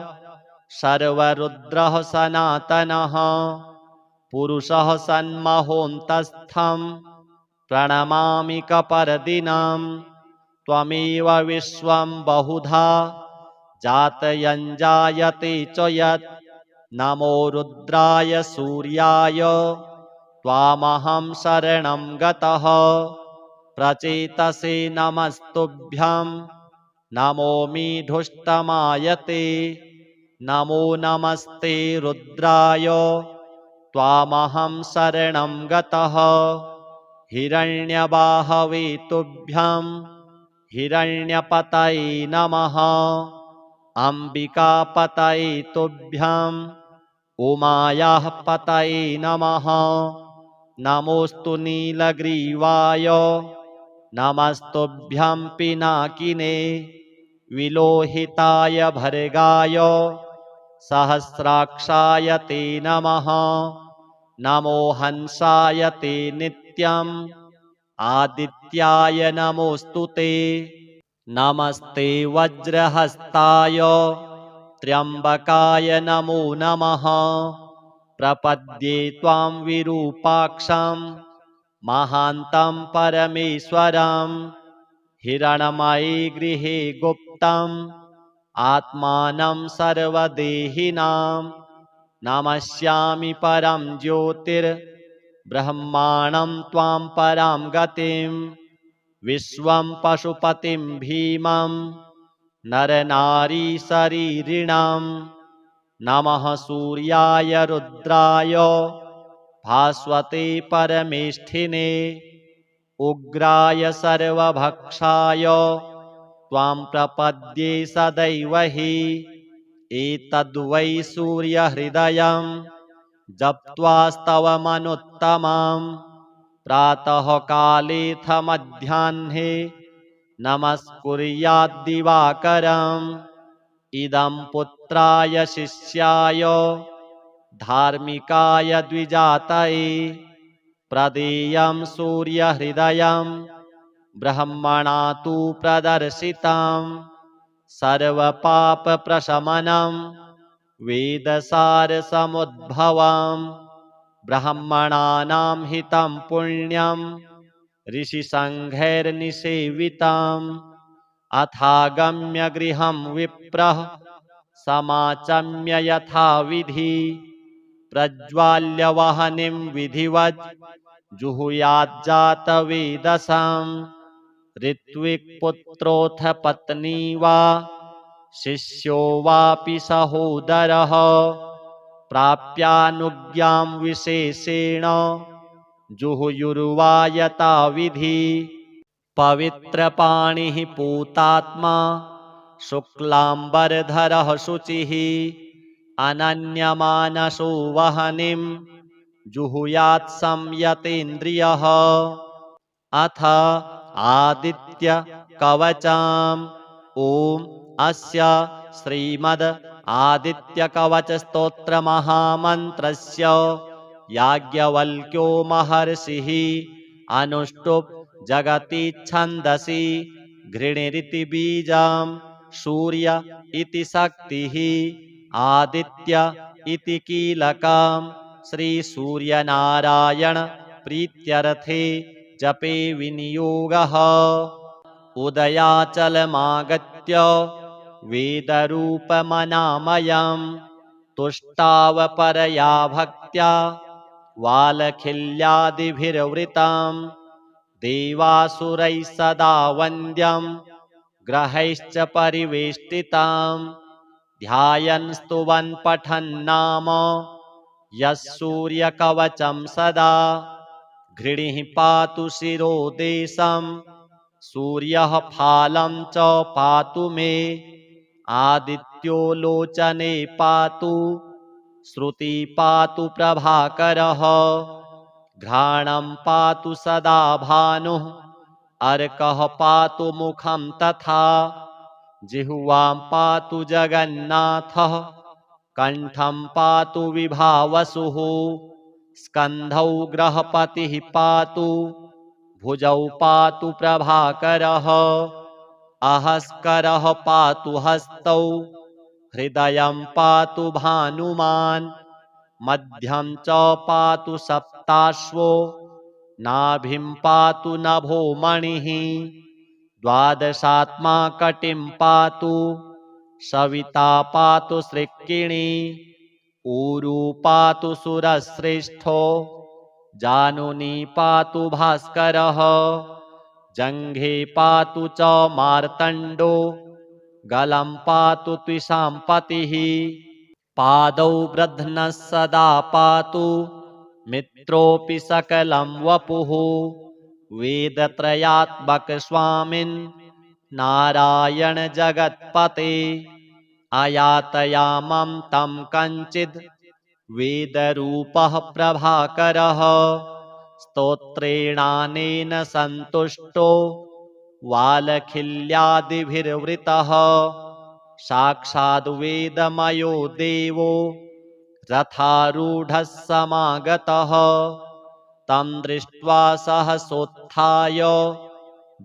सर्वरुद्रः सनातनः पुरुषः सन्महोऽन्तस्थं प्रणमामि कपर्दिनं त्वमेव विश्वं बहुधा जातयञ्जायते च यत् नमो रुद्राय सूर्याय त्वामहं शरणं गतः प्रचेतसे नमस्तुभ्यं नमोऽमि धुष्टमायते नमो नमस्ते रुद्राय त्वामहं शरणं गतः हिरण्यबाहवे तुभ्यं हिरण्यपतये नमः अम्बिकापतये तुभ्यं उमायाः पतये नमः नमोऽस्तु नीलग्रीवाय नमस्तुभ्यं पिनाकिने विलोहिताय भर्गाय सहस्राक्षाय ते नमः नमो हंसाय ते नित्यम् आदित्याय नमोऽस्तु ते नमस्ते वज्रहस्ताय त्र्यम्बकाय नमो नमः प्रपद्ये त्वां विरूपाक्षं महान्तं परमेश्वरं हिरणमये गृहे गुप्तम् आत्मानं सर्वदेहिनां नमस्यामि परं ज्योतिर्ब्रह्माणं त्वां परां गतिं विश्वं पशुपतिं भीमं नरनारीशरीरिणां नमः सूर्याय रुद्राय भास्वते परमेष्ठिने उग्राय सर्वभक्षाय त्वां प्रपद्ये सदैव हि एतद्वै सूर्यहृदयं जप्त्वास्तवमनुत्तमं प्रातःकालेऽथ मध्याह्ने नमस्कुर्याद्दिवाकरम् इदं पुत्राय शिष्याय धार्मिकाय द्विजातये प्रदेयं सूर्यहृदयं ब्रह्मणा तु प्रदर्शितं सर्वपापप्रशमनं वेदसारसमुद्भवं ब्राह्मणानां हितं पुण्यं ऋषिसङ्घैर्निसेवितम् अथागम्य गृहं विप्रः समाचम्य यथाविधि प्रज्वाल्य वह्निं विधिवत् जुहुयाज्जातवेदसं ऋत्विक्पुत्रोऽथ पत्नी वा शिष्यो वापि सहोदरः प्राप्यानुज्ञां विशेषेण जुहुयुर्वा यथाविधि पवित्रपाणिः पूतात्मा शुक्लाम्बरधरः शुचिः अनन्यमानसो वह्निं जुहुयात् संयतेन्द्रियः अथ आदित्य कवचम् ॐ अस्य श्रीमद् आदित्य कवच स्तोत्र महामन्त्रस्य याज्ञवल्क्यो महर्षिः अनुष्टुप् जगति छन्दसि घृणिरिति बीजं सूर्य इति शक्तिः आदित्य इति कीलकं श्रीसूर्यनारायण प्रीत्यर्थे जपे विनियोगः उदयाचलमागत्य वेदरूपमनामयं तुष्टावपरया भक्त्या वालखिल्यादिभिर्वृतं देवासुरैः सदा वन्द्यं ग्रहैश्च परिवेष्टितं ध्यायन् स्तुवन् पठन्नाम यः सूर्यकवचं सदा घृणिः पातु शिरोदेशं सूर्यः फालं च पातु मे आदित्यो लोचने पातु श्रुति पातु प्रभाकरः घ्राणं पातु सदा भानुः अर्कः पातु मुखं तथा जिह्वां पातु जगन्नाथः कंठं पातु विभावसुः स्कन्धौ ग्रहपतिः पातु भुजौ पातु प्रभाकरः अहस्करः पातु हस्तौ हृदयं पातु भानुमान् मध्यं च पातु सप्ताश्वो नाभिं पातु नभो मणिः द्वादशात्मा कटिं पातु सविता पातु सृक्किणी ऊरू पातु सुरश्रेष्ठो जानुनी पातु भास्करः जङ्घे पातु च मार्तण्डो गलं पातु त्विषाम्पतिः पादौ ब्रध्नः सदा पातु मित्रोऽपि सकलं वपुः वेदत्रयात्मक स्वामिन् नारायण जगत्पते अयातयामं तं कञ्चिद् वेदरूपः प्रभाकरः स्तोत्रेणानेन सन्तुष्टो वालखिल्यादिभिर्वृतः साक्षाद्वेदमयो देवो रथारूढः समागतः तं दृष्ट्वा सहसोत्थाय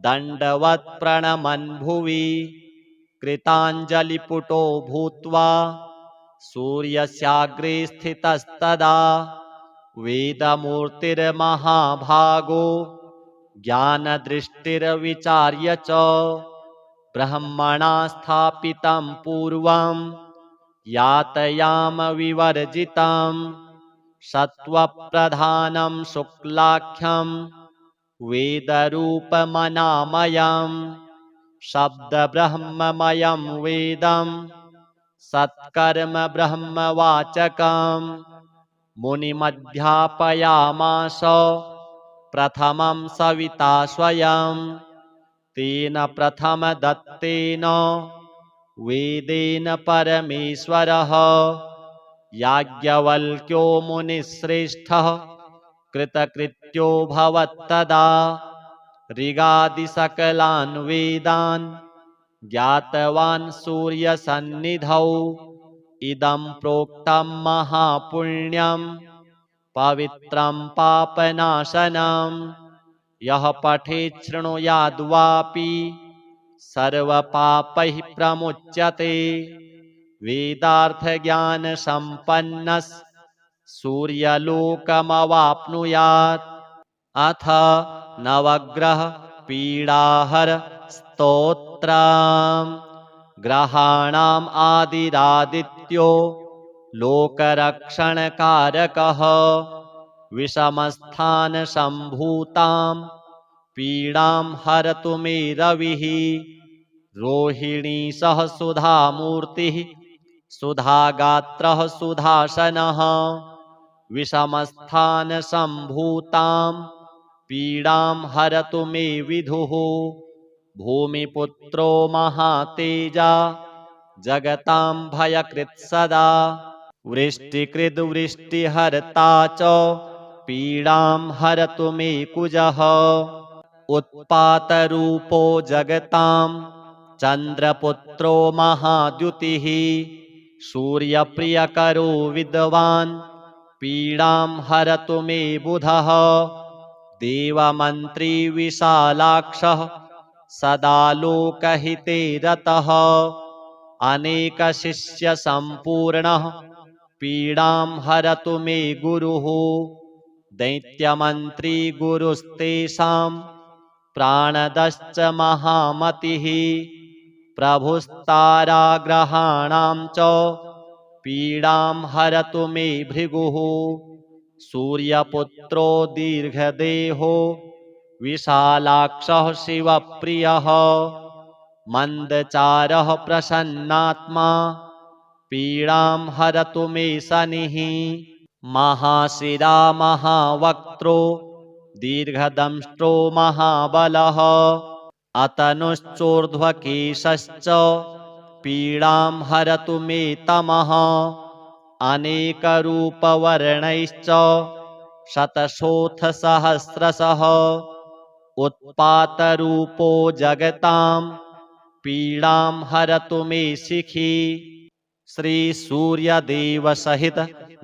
दण्डवत् प्रणमन् भुवि कृताञ्जलिपुटो भूत्वा सूर्यस्याग्रे स्थितस्तदा वेदमूर्तिर्महाभागो ज्ञानदृष्टिर्विचार्य च ब्रह्मणा स्थापितं पूर्वं यातयाम विवर्जितं सत्त्वप्रधानं शुक्लाख्यं वेदरूपमनामयं शब्दब्रह्ममयं वेदं सत्कर्म ब्रह्मवाचकं मुनिमध्यापयामास प्रथमं सविता स्वयं तेन प्रथमदत्तेन वेदेन परमेश्वरः याज्ञवल्क्यो मुनिश्रेष्ठः कृतकृत्यो भवत्तदा ऋगादिसकलान् वेदान् ज्ञातवान् सूर्यसन्निधौ इदं प्रोक्तं महापुण्यं पवित्रं पापनाशनं यः पठेत् शृणुयाद्वापि सर्वपापैः प्रमुच्यते वेदार्थज्ञानसम्पन्नः सूर्यलोकमवाप्नुयात् अथ नवग्रह पीडाहर स्तोत्रम् ग्रहाणाम् आदिरादित्यो लोकरक्षणकारकः विषमस्थानसम्भूतां पीडां हरतु मे रविः रोहिणी सह सुधामूर्तिः सुधागात्रः सुधासनः विषमस्थानसम्भूतां पीडां हरतु मे विधुः भूमिपुत्रो महातेजा जगतां भयकृत् सदा वृष्टिकृद्वृष्टिहर्ता च पीडां हरतु मे कुजः उत्पातरूपो जगतां चन्द्रपुत्रो महाद्युतिः सूर्यप्रियकरो विद्वान् पीडां हरतु मे बुधः देवमन्त्री विशालाक्षः सदा लोकहिते रतः अनेकशिष्यसम्पूर्णः पीडां हरतु मे गुरुः दैत्यमन्त्री गुरुस्तेषां प्राणदश्च महामतिः प्रभुस्ताराग्रहाणां च पीडां हरतु मे भृगुः सूर्यपुत्रो दीर्घदेहो विशालाक्षः शिवप्रियः मन्दचारः प्रसन्नात्मा पीडां हरतु मे शनिः महाशिरा महावक्त्रो दीर्घदंष्ट्रो महाबलः अतनुश्चोर्ध्वकेशश्च पीडां हरतु मे तमः अनेकरूपवर्णैश्च शतशोथसहस्रशः उत्पातरूपो जगतां पीडां हरतु मे शिखी श्रीसूर्यदेव सहित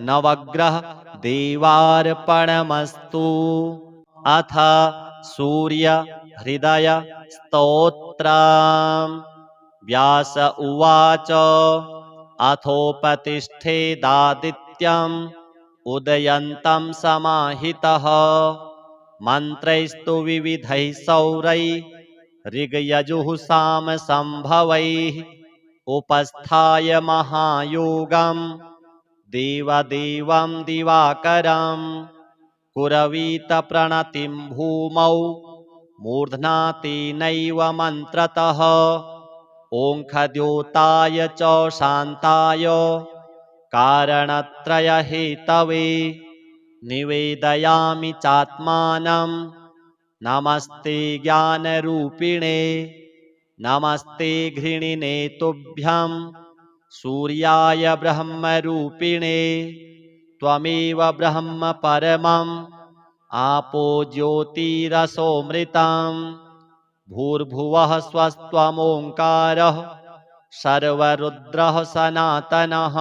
नवग्रह देवार्पणमस्तु। अथ सूर्य हृदय स्तोत्रम्। व्यास उवाच अथोपतिष्ठेदादित्यम् उदयन्तं समाहितः मन्त्रैस्तु विविधैः सौरैः ऋग्यजुः सामसम्भवैः उपस्थाय महायोगम् देवदेवं दिवाकरम् कुरवीत प्रणतिं भूमौ मूर्ध्ना तेनैव मन्त्रतः ओङ्खद्योताय च शान्ताय कारणत्रयहेतवे निवेदयामि चात्मानं नमस्ते ज्ञानरूपिणे नमस्ते घृणिने तुभ्यं सूर्याय ब्रह्मरूपिणे त्वमेव ब्रह्म परमम् आपो ज्योतिरसोऽमृतम् भूर्भुवः स्वस्त्वमोङ्कारः सर्वरुद्रः सनातनः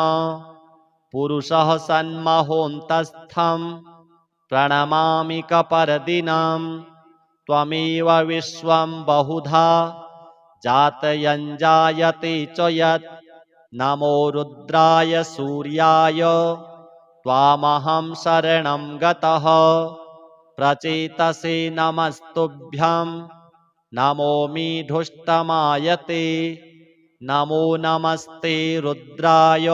पुरुषः सन्महोऽन्तस्थं प्रणमामि कपर्दिनं त्वमेव विश्वं बहुधा जातयञ्जायते च यत् नमो रुद्राय सूर्याय त्वामहं शरणं गतः प्रचेतसे नमस्तुभ्यं नमोऽमि धुष्टमायते नमो नमस्ते रुद्राय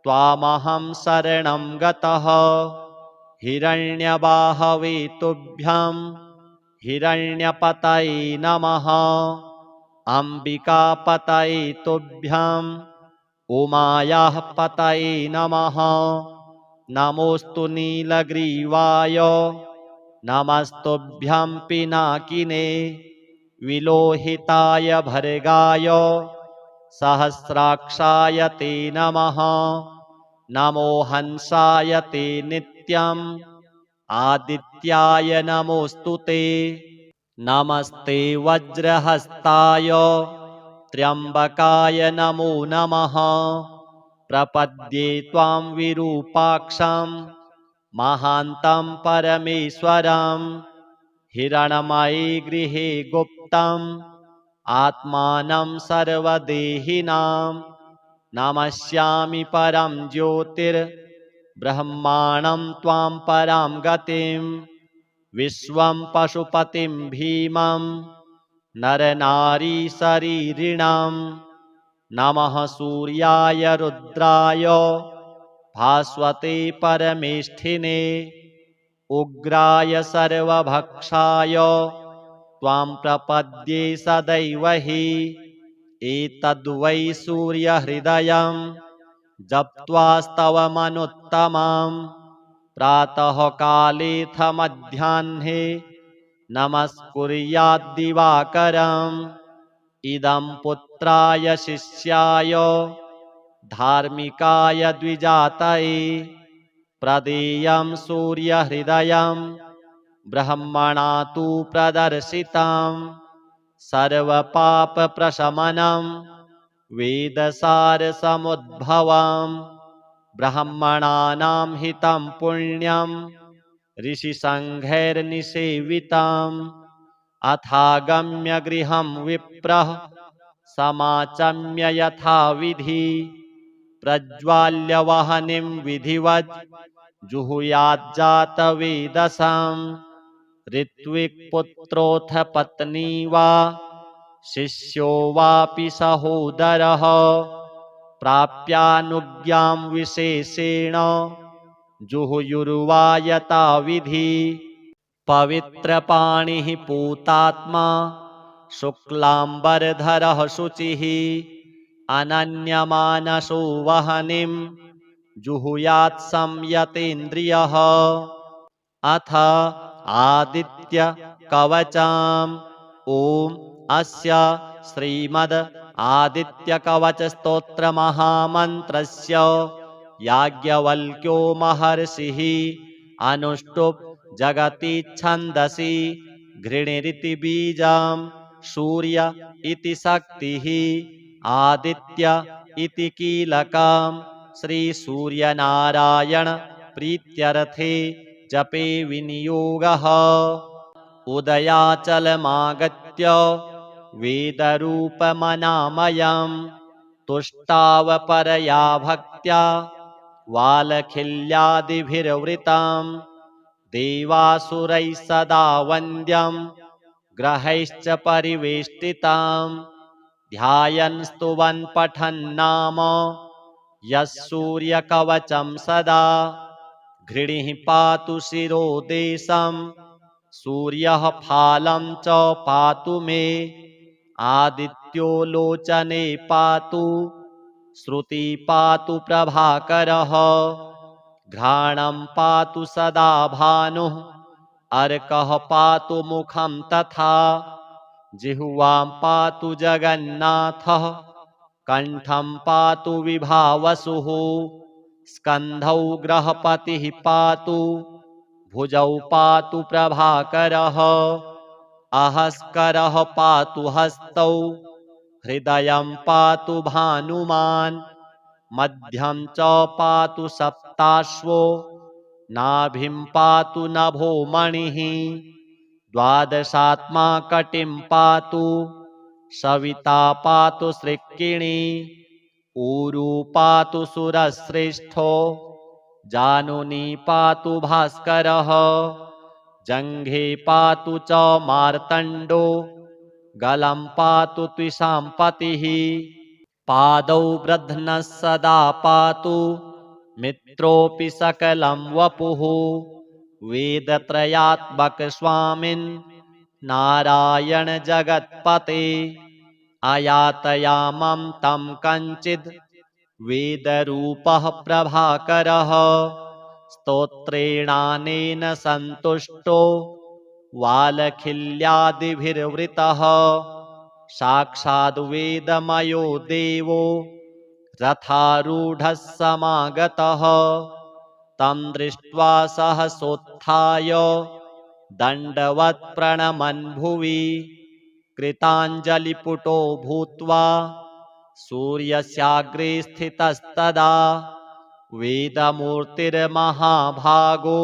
त्वामहं शरणं गतः हिरण्यबाहवे तुभ्यं हिरण्यपतये नमः अम्बिकापतये तुभ्यं उमायाः पतये नमः नमोऽस्तु नीलग्रीवाय नमस्तुभ्यं पिनाकिने विलोहिताय भर्गाय सहस्राक्षाय ते नमः नमो हंसाय ते नित्यम् आदित्याय नमोऽस्तु ते नमस्ते वज्रहस्ताय त्र्यम्बकाय नमो नमः प्रपद्ये त्वां विरूपाक्षं महान्तं परमेश्वरं हिरणमये गृहे गुप्तम् आत्मानं सर्वदेहिनां नमस्यामि परं ज्योतिर्ब्रह्माणं त्वां परां गतिं विश्वं पशुपतिं भीमं नरनारीशरीरिणं नमः सूर्याय रुद्राय भास्वते परमेष्ठिने उग्राय सर्वभक्षाय त्वां प्रपद्ये सदैव हि एतद्वै सूर्यहृदयं जप्त्वास्तवमनुत्तमं प्रातःकालेऽथ मध्याह्ने नमस्कुर्याद्दिवाकरम् इदं पुत्राय शिष्याय धार्मिकाय द्विजातये प्रदेयं सूर्यहृदयं ब्रह्मणा तु प्रदर्शितं सर्वपापप्रशमनं वेदसारसमुद्भवं ब्राह्मणानां हितं पुण्यं ऋषिसङ्घैर्निसेवितम् अथागम्य गृहं विप्रः समाचम्य यथाविधि प्रज्वाल्य वह्निं विधिवत् जुहुयाज्जातवेदसम् ऋत्विक्पुत्रोऽथ पत्नी वा शिष्यो वापि सहोदरः प्राप्यानुज्ञां विशेषेण जुहुयुर्वा यथाविधि पवित्रपाणिः पूतात्मा शुक्लाम्बरधरः शुचिः अनन्यमानसो वह्निं जुहुयात् संयतेन्द्रियः अथ आदित्य कवचम् ॐ अस्य श्रीमद् आदित्यकवचस्तोत्रमहामन्त्रस्य याज्ञवल्क्यो महर्षिः अनुष्टुप् जगति छन्दसि घृणिरिति बीजं सूर्य इति शक्तिः आदित्य इति कीलकं श्रीसूर्यनारायण प्रीत्यर्थे जपे विनियोगः उदयाचलमागत्य वेदरूपमनामयम् तुष्टावपरया भक्त्या वालखिल्यादिभिर्वृतम् देवासुरैः सदा वन्द्यम् ग्रहैश्च परिवेष्टितम् ध्यायन् स्तुवन् पठन्नाम यः सूर्यकवचं सदा घृणिः पातु शिरो देशम् सूर्यः फालं च पातु मे आदित्यो लोचने पातु श्रुति पातु प्रभाकरः घ्राणं पातु सदा भानुः अर्कः पातु मुखं तथा जिह्वां पातु जगन्नाथः कण्ठं पातु विभावसुः स्कन्धौ ग्रहपतिः पातु भुजौ पातु प्रभाकरः अहस्करः पातु हस्तौ हृदयं पातु भानुमान् मध्यं च पातु सप्ताश्वो नाभिं पातु नभो मणिः द्वादशात्मा कटिं पातु सविता पातु सृक्किणी ऊरू पातु सुरश्रेष्ठो जानुनी पातु भास्करः जङ्घे पातु च मार्तण्डो गलं पातु त्विषां पतिः पादौ वृद्धनः सदा पातु मित्रोऽपि सकलं वपुः वेदत्रयात्मक स्वामिन् नारायण जगत्पते अयातयामं तं कञ्चिद् वेदरूपः प्रभाकरः स्तोत्रेणानेन सन्तुष्टो वालखिल्यादिभिर्वृतः साक्षाद्वेदमयो देवो रथारूढः समागतः तं दृष्ट्वा सहसोत्थाय दण्डवत् प्रणमन् भुवि कृताञ्जलिपुटो भूत्वा सूर्यस्याग्रे स्थितस्तदा वेदमूर्तिर्महाभागो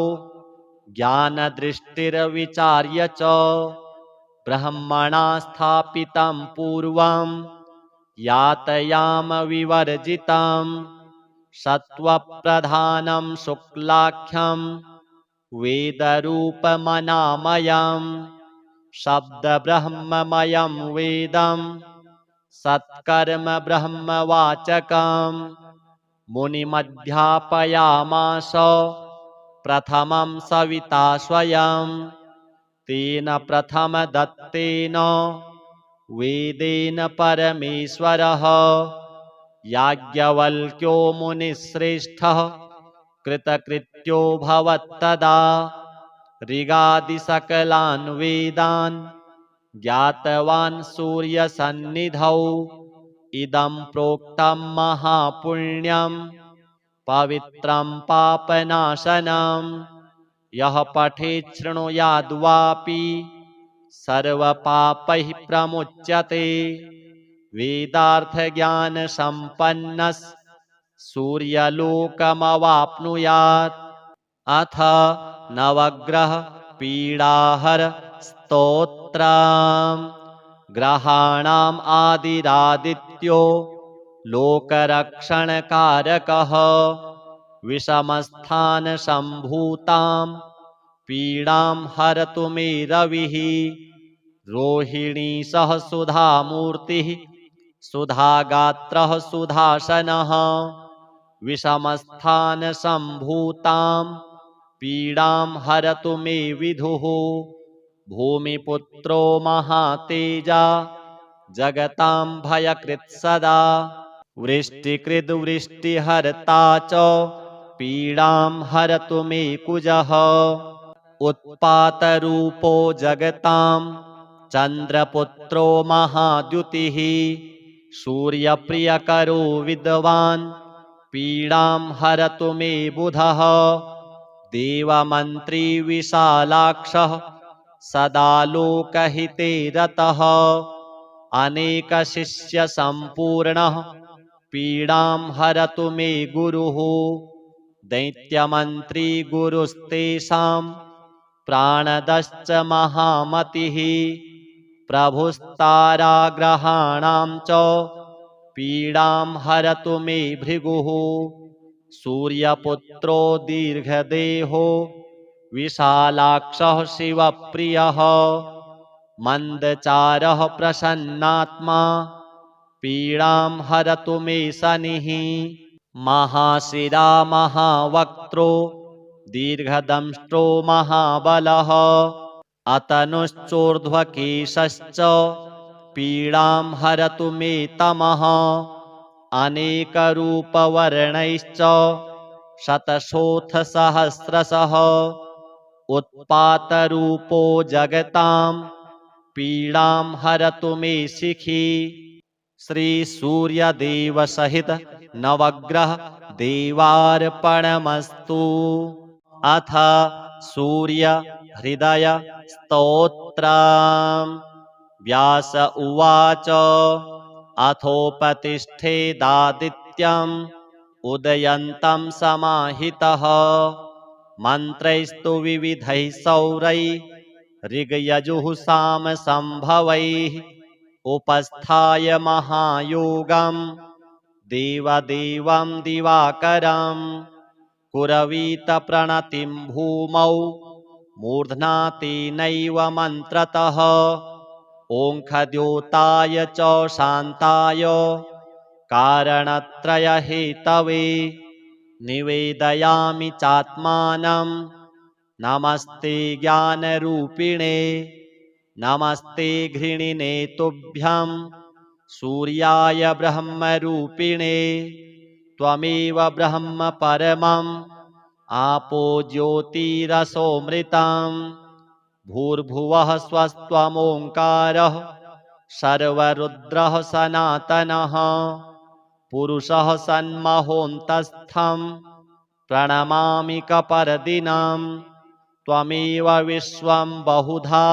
ज्ञानदृष्टिर्विचार्य च ब्रह्मणा स्थापितं पूर्वं यातयाम विवर्जितं सत्त्वप्रधानं शुक्लाख्यं वेदरूपमनामयम् शब्दब्रह्ममयं वेदं सत्कर्म ब्रह्मवाचकम् मुनिमध्यापयामास प्रथमं सविता स्वयं तेन प्रथमदत्तेन वेदेन परमेश्वरः याज्ञवल्क्यो मुनिश्रेष्ठः कृतकृत्यो भवत्तदा ऋगादिसकलान् वेदान् ज्ञातवान् सूर्यसन्निधौ इदं प्रोक्तं महापुण्यं पवित्रं पापनाशनं यः पठेत् शृणुयाद्वापि सर्वपापैः प्रमुच्यते वेदार्थज्ञानसम्पन्नः सूर्यलोकमवाप्नुयात् अथ नवग्रह पीडाहर स्तोत्रम् ग्रहाणाम् आदिरादित्यो लोकरक्षणकारकः विषमस्थानसम्भूतां पीडां हरतु मे रविः रोहिणी सह सुधामूर्तिः सुधागात्रः सुधासनः विषमस्थानसम्भूतां पीडां हरतु मे विधुः भूमिपुत्रो महातेजा जगतां भयकृत् सदा वृष्टिकृद्वृष्टिहर्ता च पीडां हरतु मे कुजः उत्पातरूपो जगतां चन्द्रपुत्रो महाद्युतिः सूर्यप्रियकरो विद्वान् पीडां हरतु मे बुधः देवमन्त्री विशालाक्षः सदा लोकहिते रतः अनेकशिष्यसम्पूर्णः पीडां हरतु मे गुरुः दैत्यमन्त्री गुरुस्तेषां प्राणदश्च महामतिः प्रभुस्ताराग्रहाणां च पीडां हरतु मे भृगुः सूर्यपुत्रो दीर्घदेहो विशालाक्षः शिवप्रियः मन्दचारः प्रसन्नात्मा पीडां हरतु मे शनिः महाशिरा महावक्त्रो दीर्घदंष्ट्रो महाबलः अतनुश्चोर्ध्वकेशश्च पीडां हरतु मे तमः अनेकरूपवर्णैश्च शतशोऽथ सहस्रशः उत्पातरूपो जगतां पीडां हरतु मे शिखी श्रीसूर्यदेव सहित नवग्रह देवार्पणमस्तु। अथ सूर्य हृदय स्तोत्रम्। व्यास उवाच अथोपतिष्ठेदादित्यम् उदयन्तं समाहितः मन्त्रैस्तु विविधैः सौरैः ऋग्यजुः सामसंभवैः उपस्थाय महायोगं देवदेवं दिवाकरं कुरवीत प्रणतिं भूमौ मूर्ध्ना तेनैव मन्त्रतः ओङ्खद्योताय च शान्ताय कारणत्रयहेतवे निवेदयामि चात्मानं नमस्ते ज्ञानरूपिणे नमस्ते घृणिने तुभ्यं सूर्याय ब्रह्मरूपिणे त्वमेव ब्रह्म परमम् आपो ज्योतिरसोऽमृतं भूर्भुवः स्वस्त्वमोङ्कारः सर्वरुद्रः सनातनः पुरुषः सन्महोऽन्तस्थं प्रणमामि कपर्दिनं त्वमेव विश्वं बहुधा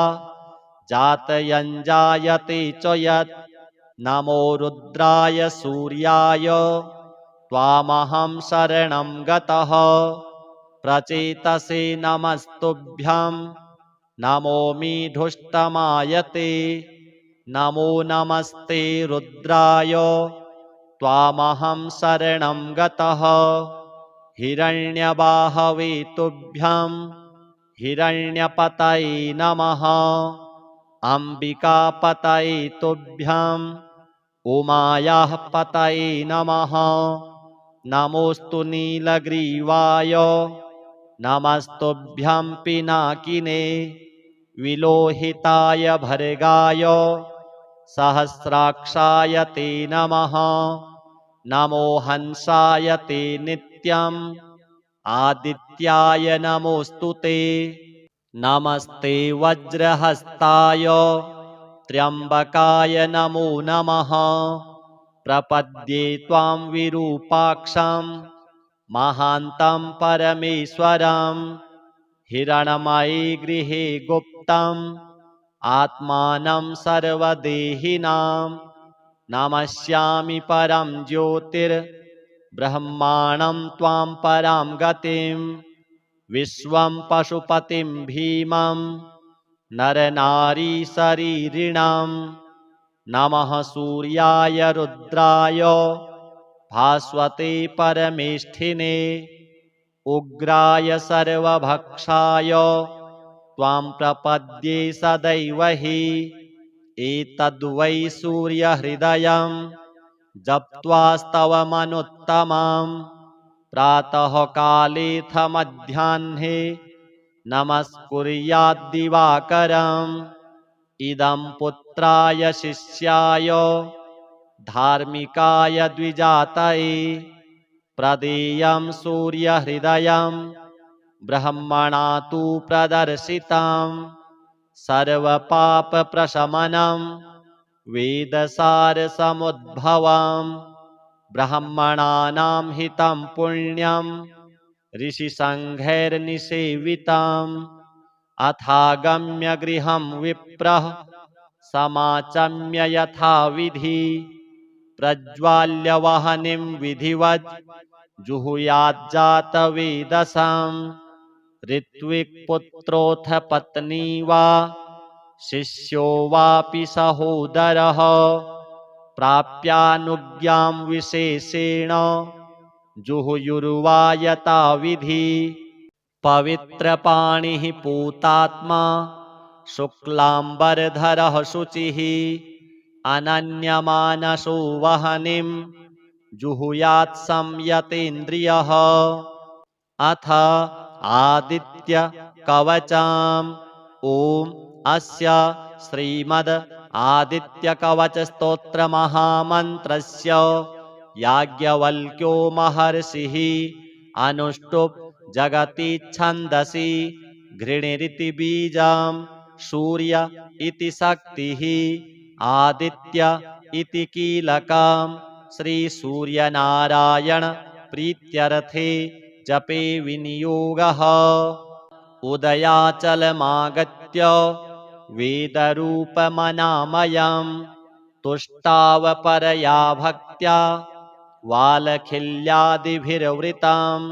जातयञ्जायते च यत् नमो रुद्राय सूर्याय त्वामहं शरणं गतः प्रचेतसे नमस्तुभ्यं नमोऽमि धुष्टमायते नमो नमस्ते रुद्राय त्वामहं शरणं गतः हिरण्यबाहवे तुभ्यं हिरण्यपतये नमः अम्बिकापतये तुभ्यं उमायाः पतये नमः नमोऽस्तु नीलग्रीवाय नमस्तुभ्यं पिनाकिने विलोहिताय भर्गाय सहस्राक्षाय ते नमः नमो हंसाय ते नित्यम् आदित्याय नमोऽस्तु ते नमस्ते वज्रहस्ताय त्र्यम्बकाय नमो नमः प्रपद्ये त्वां विरूपाक्षं महान्तं परमेश्वरं हिरण्मये गृहे गुप्तम् आत्मानं सर्वदेहिनां नमस्यामि परं ज्योतिर्ब्रह्माणं त्वां परां गतिं विश्वं पशुपतिं भीमं नरनारीशरीरिणं नमः सूर्याय रुद्राय भास्वते परमेष्ठिने उग्राय सर्वभक्षाय त्वां प्रपद्ये सदैव हि एतद्वै सूर्यहृदयं जप्त्वास्तवमनुत्तमं प्रातःकालेऽथ मध्याह्ने नमस्कुर्याद्दिवाकरम् इदं पुत्राय शिष्याय धार्मिकाय द्विजातये प्रदेयं सूर्यहृदयं ब्रह्मणा तु प्रदर्शितं सर्वपापप्रशमनं वेदसारसमुद्भवं ब्राह्मणानां हितं पुण्यं ऋषिसङ्घैर्निसेवितम् अथागम्य गृहं विप्रः समाचम्य यथाविधि प्रज्वाल्य वह्निं विधिवत् जुहुयाज्जातवेदसं ऋत्विक्पुत्रोऽथ पत्नी वा शिष्यो वापि सहोदरः प्राप्यानुज्ञां विशेषेण जुहुयुर्वा यथाविधि पवित्रपाणिः पूतात्मा शुक्लाम्बरधरः शुचिः अनन्यमानसो वह्निं जुहुयात् संयतेन्द्रियः अथ आदित्य कवचम् ॐ अस्य श्रीमद् आदित्य कवच स्तोत्र महामन्त्रस्य याज्ञवल्क्यो महर्षिः अनुष्टुप् जगति छन्दसि घृणिरिति बीजं सूर्य इति शक्तिः आदित्य इति कीलकम् श्रीसूर्यनारायण प्रीत्यर्थे जपे विनियोगः उदयाचलमागत्य वेदरूपमनामयम् तुष्टावपरया भक्त्या वालखिल्यादिभिर्वृतम्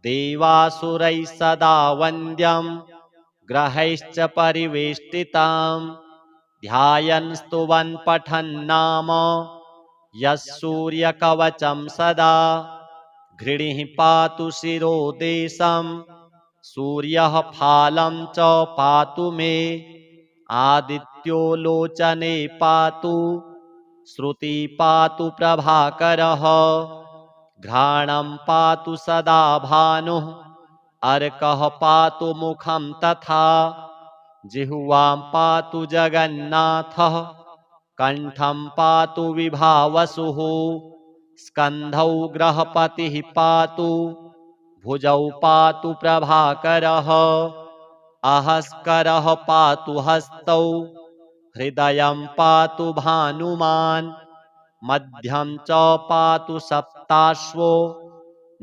देवासुरैः सदा वन्द्यं ग्रहैश्च परिवेष्टितम् ध्यायन् स्तुवन् पठन्नाम यः सूर्यकवचं सदा घृणिः पातु शिरोदेशं सूर्यः फालं च पातु मे आदित्यो लोचने पातु श्रुति पातु प्रभाकरः घ्राणं पातु सदा भानुः अर्कः पातु मुखं तथा जिह्वां पातु जगन्नाथः कण्ठं पातु विभावसुः स्कन्धौ ग्रहपतिः पातु भुजौ पातु प्रभाकरः अहस्करः पातु हस्तौ हृदयं पातु भानुमान् मध्यं च पातु सप्ताश्वो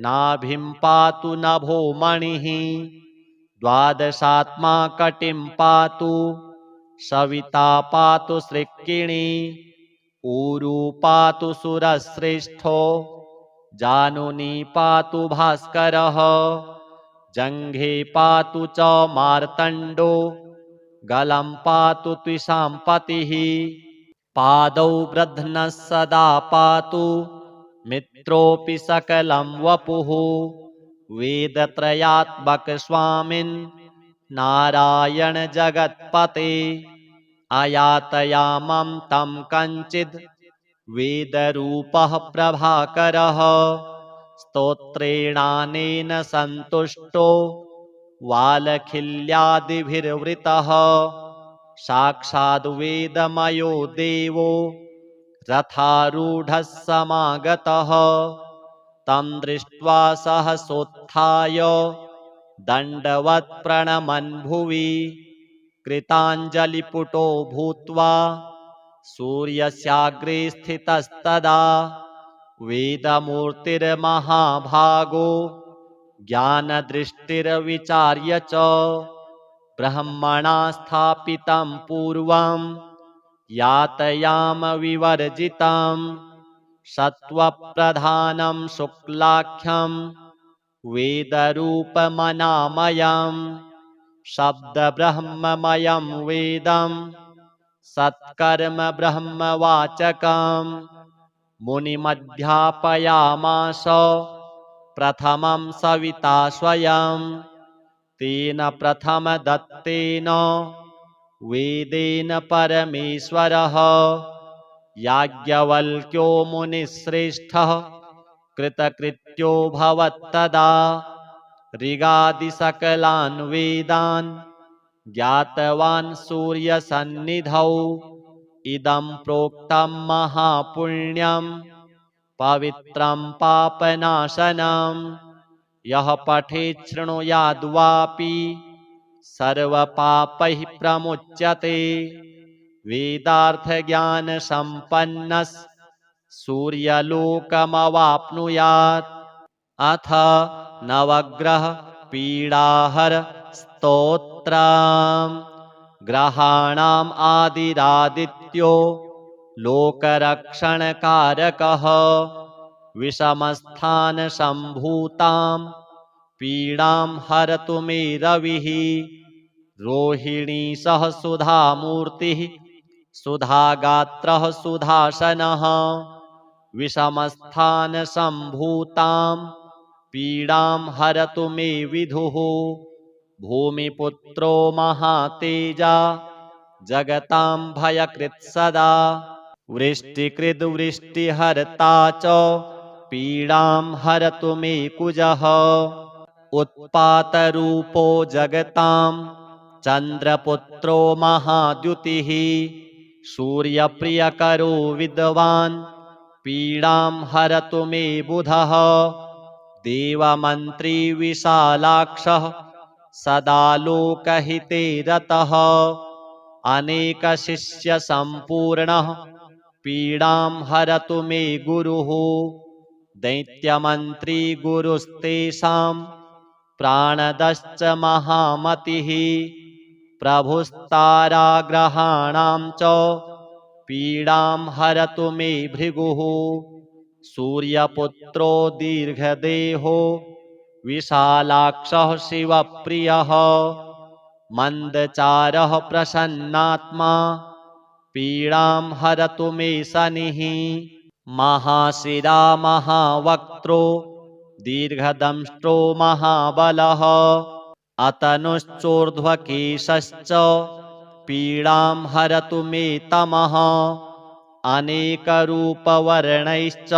नाभिं पातु नभो मणिः द्वादशात्मा कटिं पातु सविता पातु सृक्किणी ऊरू पातु सुरश्रेष्ठो जानुनी पातु भास्करः जङ्घे पातु च मार्तण्डो गलं पातु त्विषाम्पतिः पादौ ब्रध्नः सदा पातु मित्रोऽपि सकलं वपुः वेदत्रयात्मक स्वामिन् नारायण जगत्पते अयातयामं तं कञ्चिद् वेदरूपः प्रभाकरः स्तोत्रेणानेन सन्तुष्टो वालखिल्यादिभिर्वृतः साक्षाद् वेदमयो देवो रथारूढः समागतः तं दृष्ट्वा सहसोत्थाय दण्डवत् प्रणमन् भुवि कृताञ्जलिपुटो भूत्वा सूर्यस्याग्रे स्थितस्तदा वेदमूर्तिर्महाभागो ज्ञानदृष्टिर्विचार्य च ब्रह्मणा स्थापितं पूर्वं यातयाम विवर्जितं सत्त्वप्रधानं शुक्लाख्यं वेदरूपमनामयं शब्दब्रह्ममयं वेदं सत्कर्म ब्रह्मवाचकं मुनिमध्यापयामास प्रथमं सविता स्वयं तेन प्रथमदत्तेन वेदेन परमेश्वरः याज्ञवल्क्यो मुनिश्रेष्ठः कृतकृत्यो भवत्तदा ऋगादिसकलान् वेदान् ज्ञातवान् सूर्यसन्निधौ इदं प्रोक्तं महापुण्यं पवित्रं पापनाशनं यः पठेत् शृणुयाद्वापि सर्वपापैः प्रमुच्यते वेदार्थज्ञानसम्पन्नः सूर्यलोकमवाप्नुयात् अथ नवग्रह पीडाहर स्तोत्रम् ग्रहाणाम् आदिरादित्यो लोकरक्षणकारकः विषमस्थानसम्भूतां पीडां हरतु मे रविः रोहिणी सह सुधामूर्तिः सुधागात्रः सुधासनः विषमस्थानसम्भूतां पीडां हरतु मे विधुः भूमिपुत्रो महातेजा जगतां भयकृत् सदा वृष्टिकृद्वृष्टिहर्ता च पीडां हरतु मे कुजः उत्पातरूपो जगतां चन्द्रपुत्रो महाद्युतिः सूर्यप्रियकरो विद्वान् पीडां हरतु मे बुधः देवमन्त्री विशालाक्षः सदा लोकहिते रतः अनेकशिष्यसम्पूर्णः पीडां हरतु मे गुरुः दैत्यमन्त्री गुरुस्तेषां प्राणदश्च महामतिः प्रभुस्ताराग्रहाणां च पीडां हरतु मे भृगुः सूर्यपुत्रो दीर्घदेहो विशालाक्षः शिवप्रियः मन्दचारः प्रसन्नात्मा पीडां हरतु मे शनिः महाशिरा महावक्त्रो दीर्घदंष्ट्रो महाबलः अतनुश्चोर्ध्वकेशश्च पीडां हरतु मे तमः अनेकरूपवर्णैश्च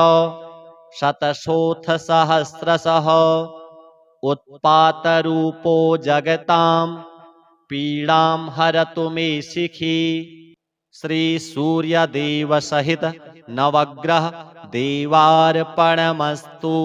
शतशोथसहस्रशः उत्पातरूपो जगतां पीडां हरतु मे शिखी श्री सूर्यदेव सहित नवग्रह देवार्पणमस्तु।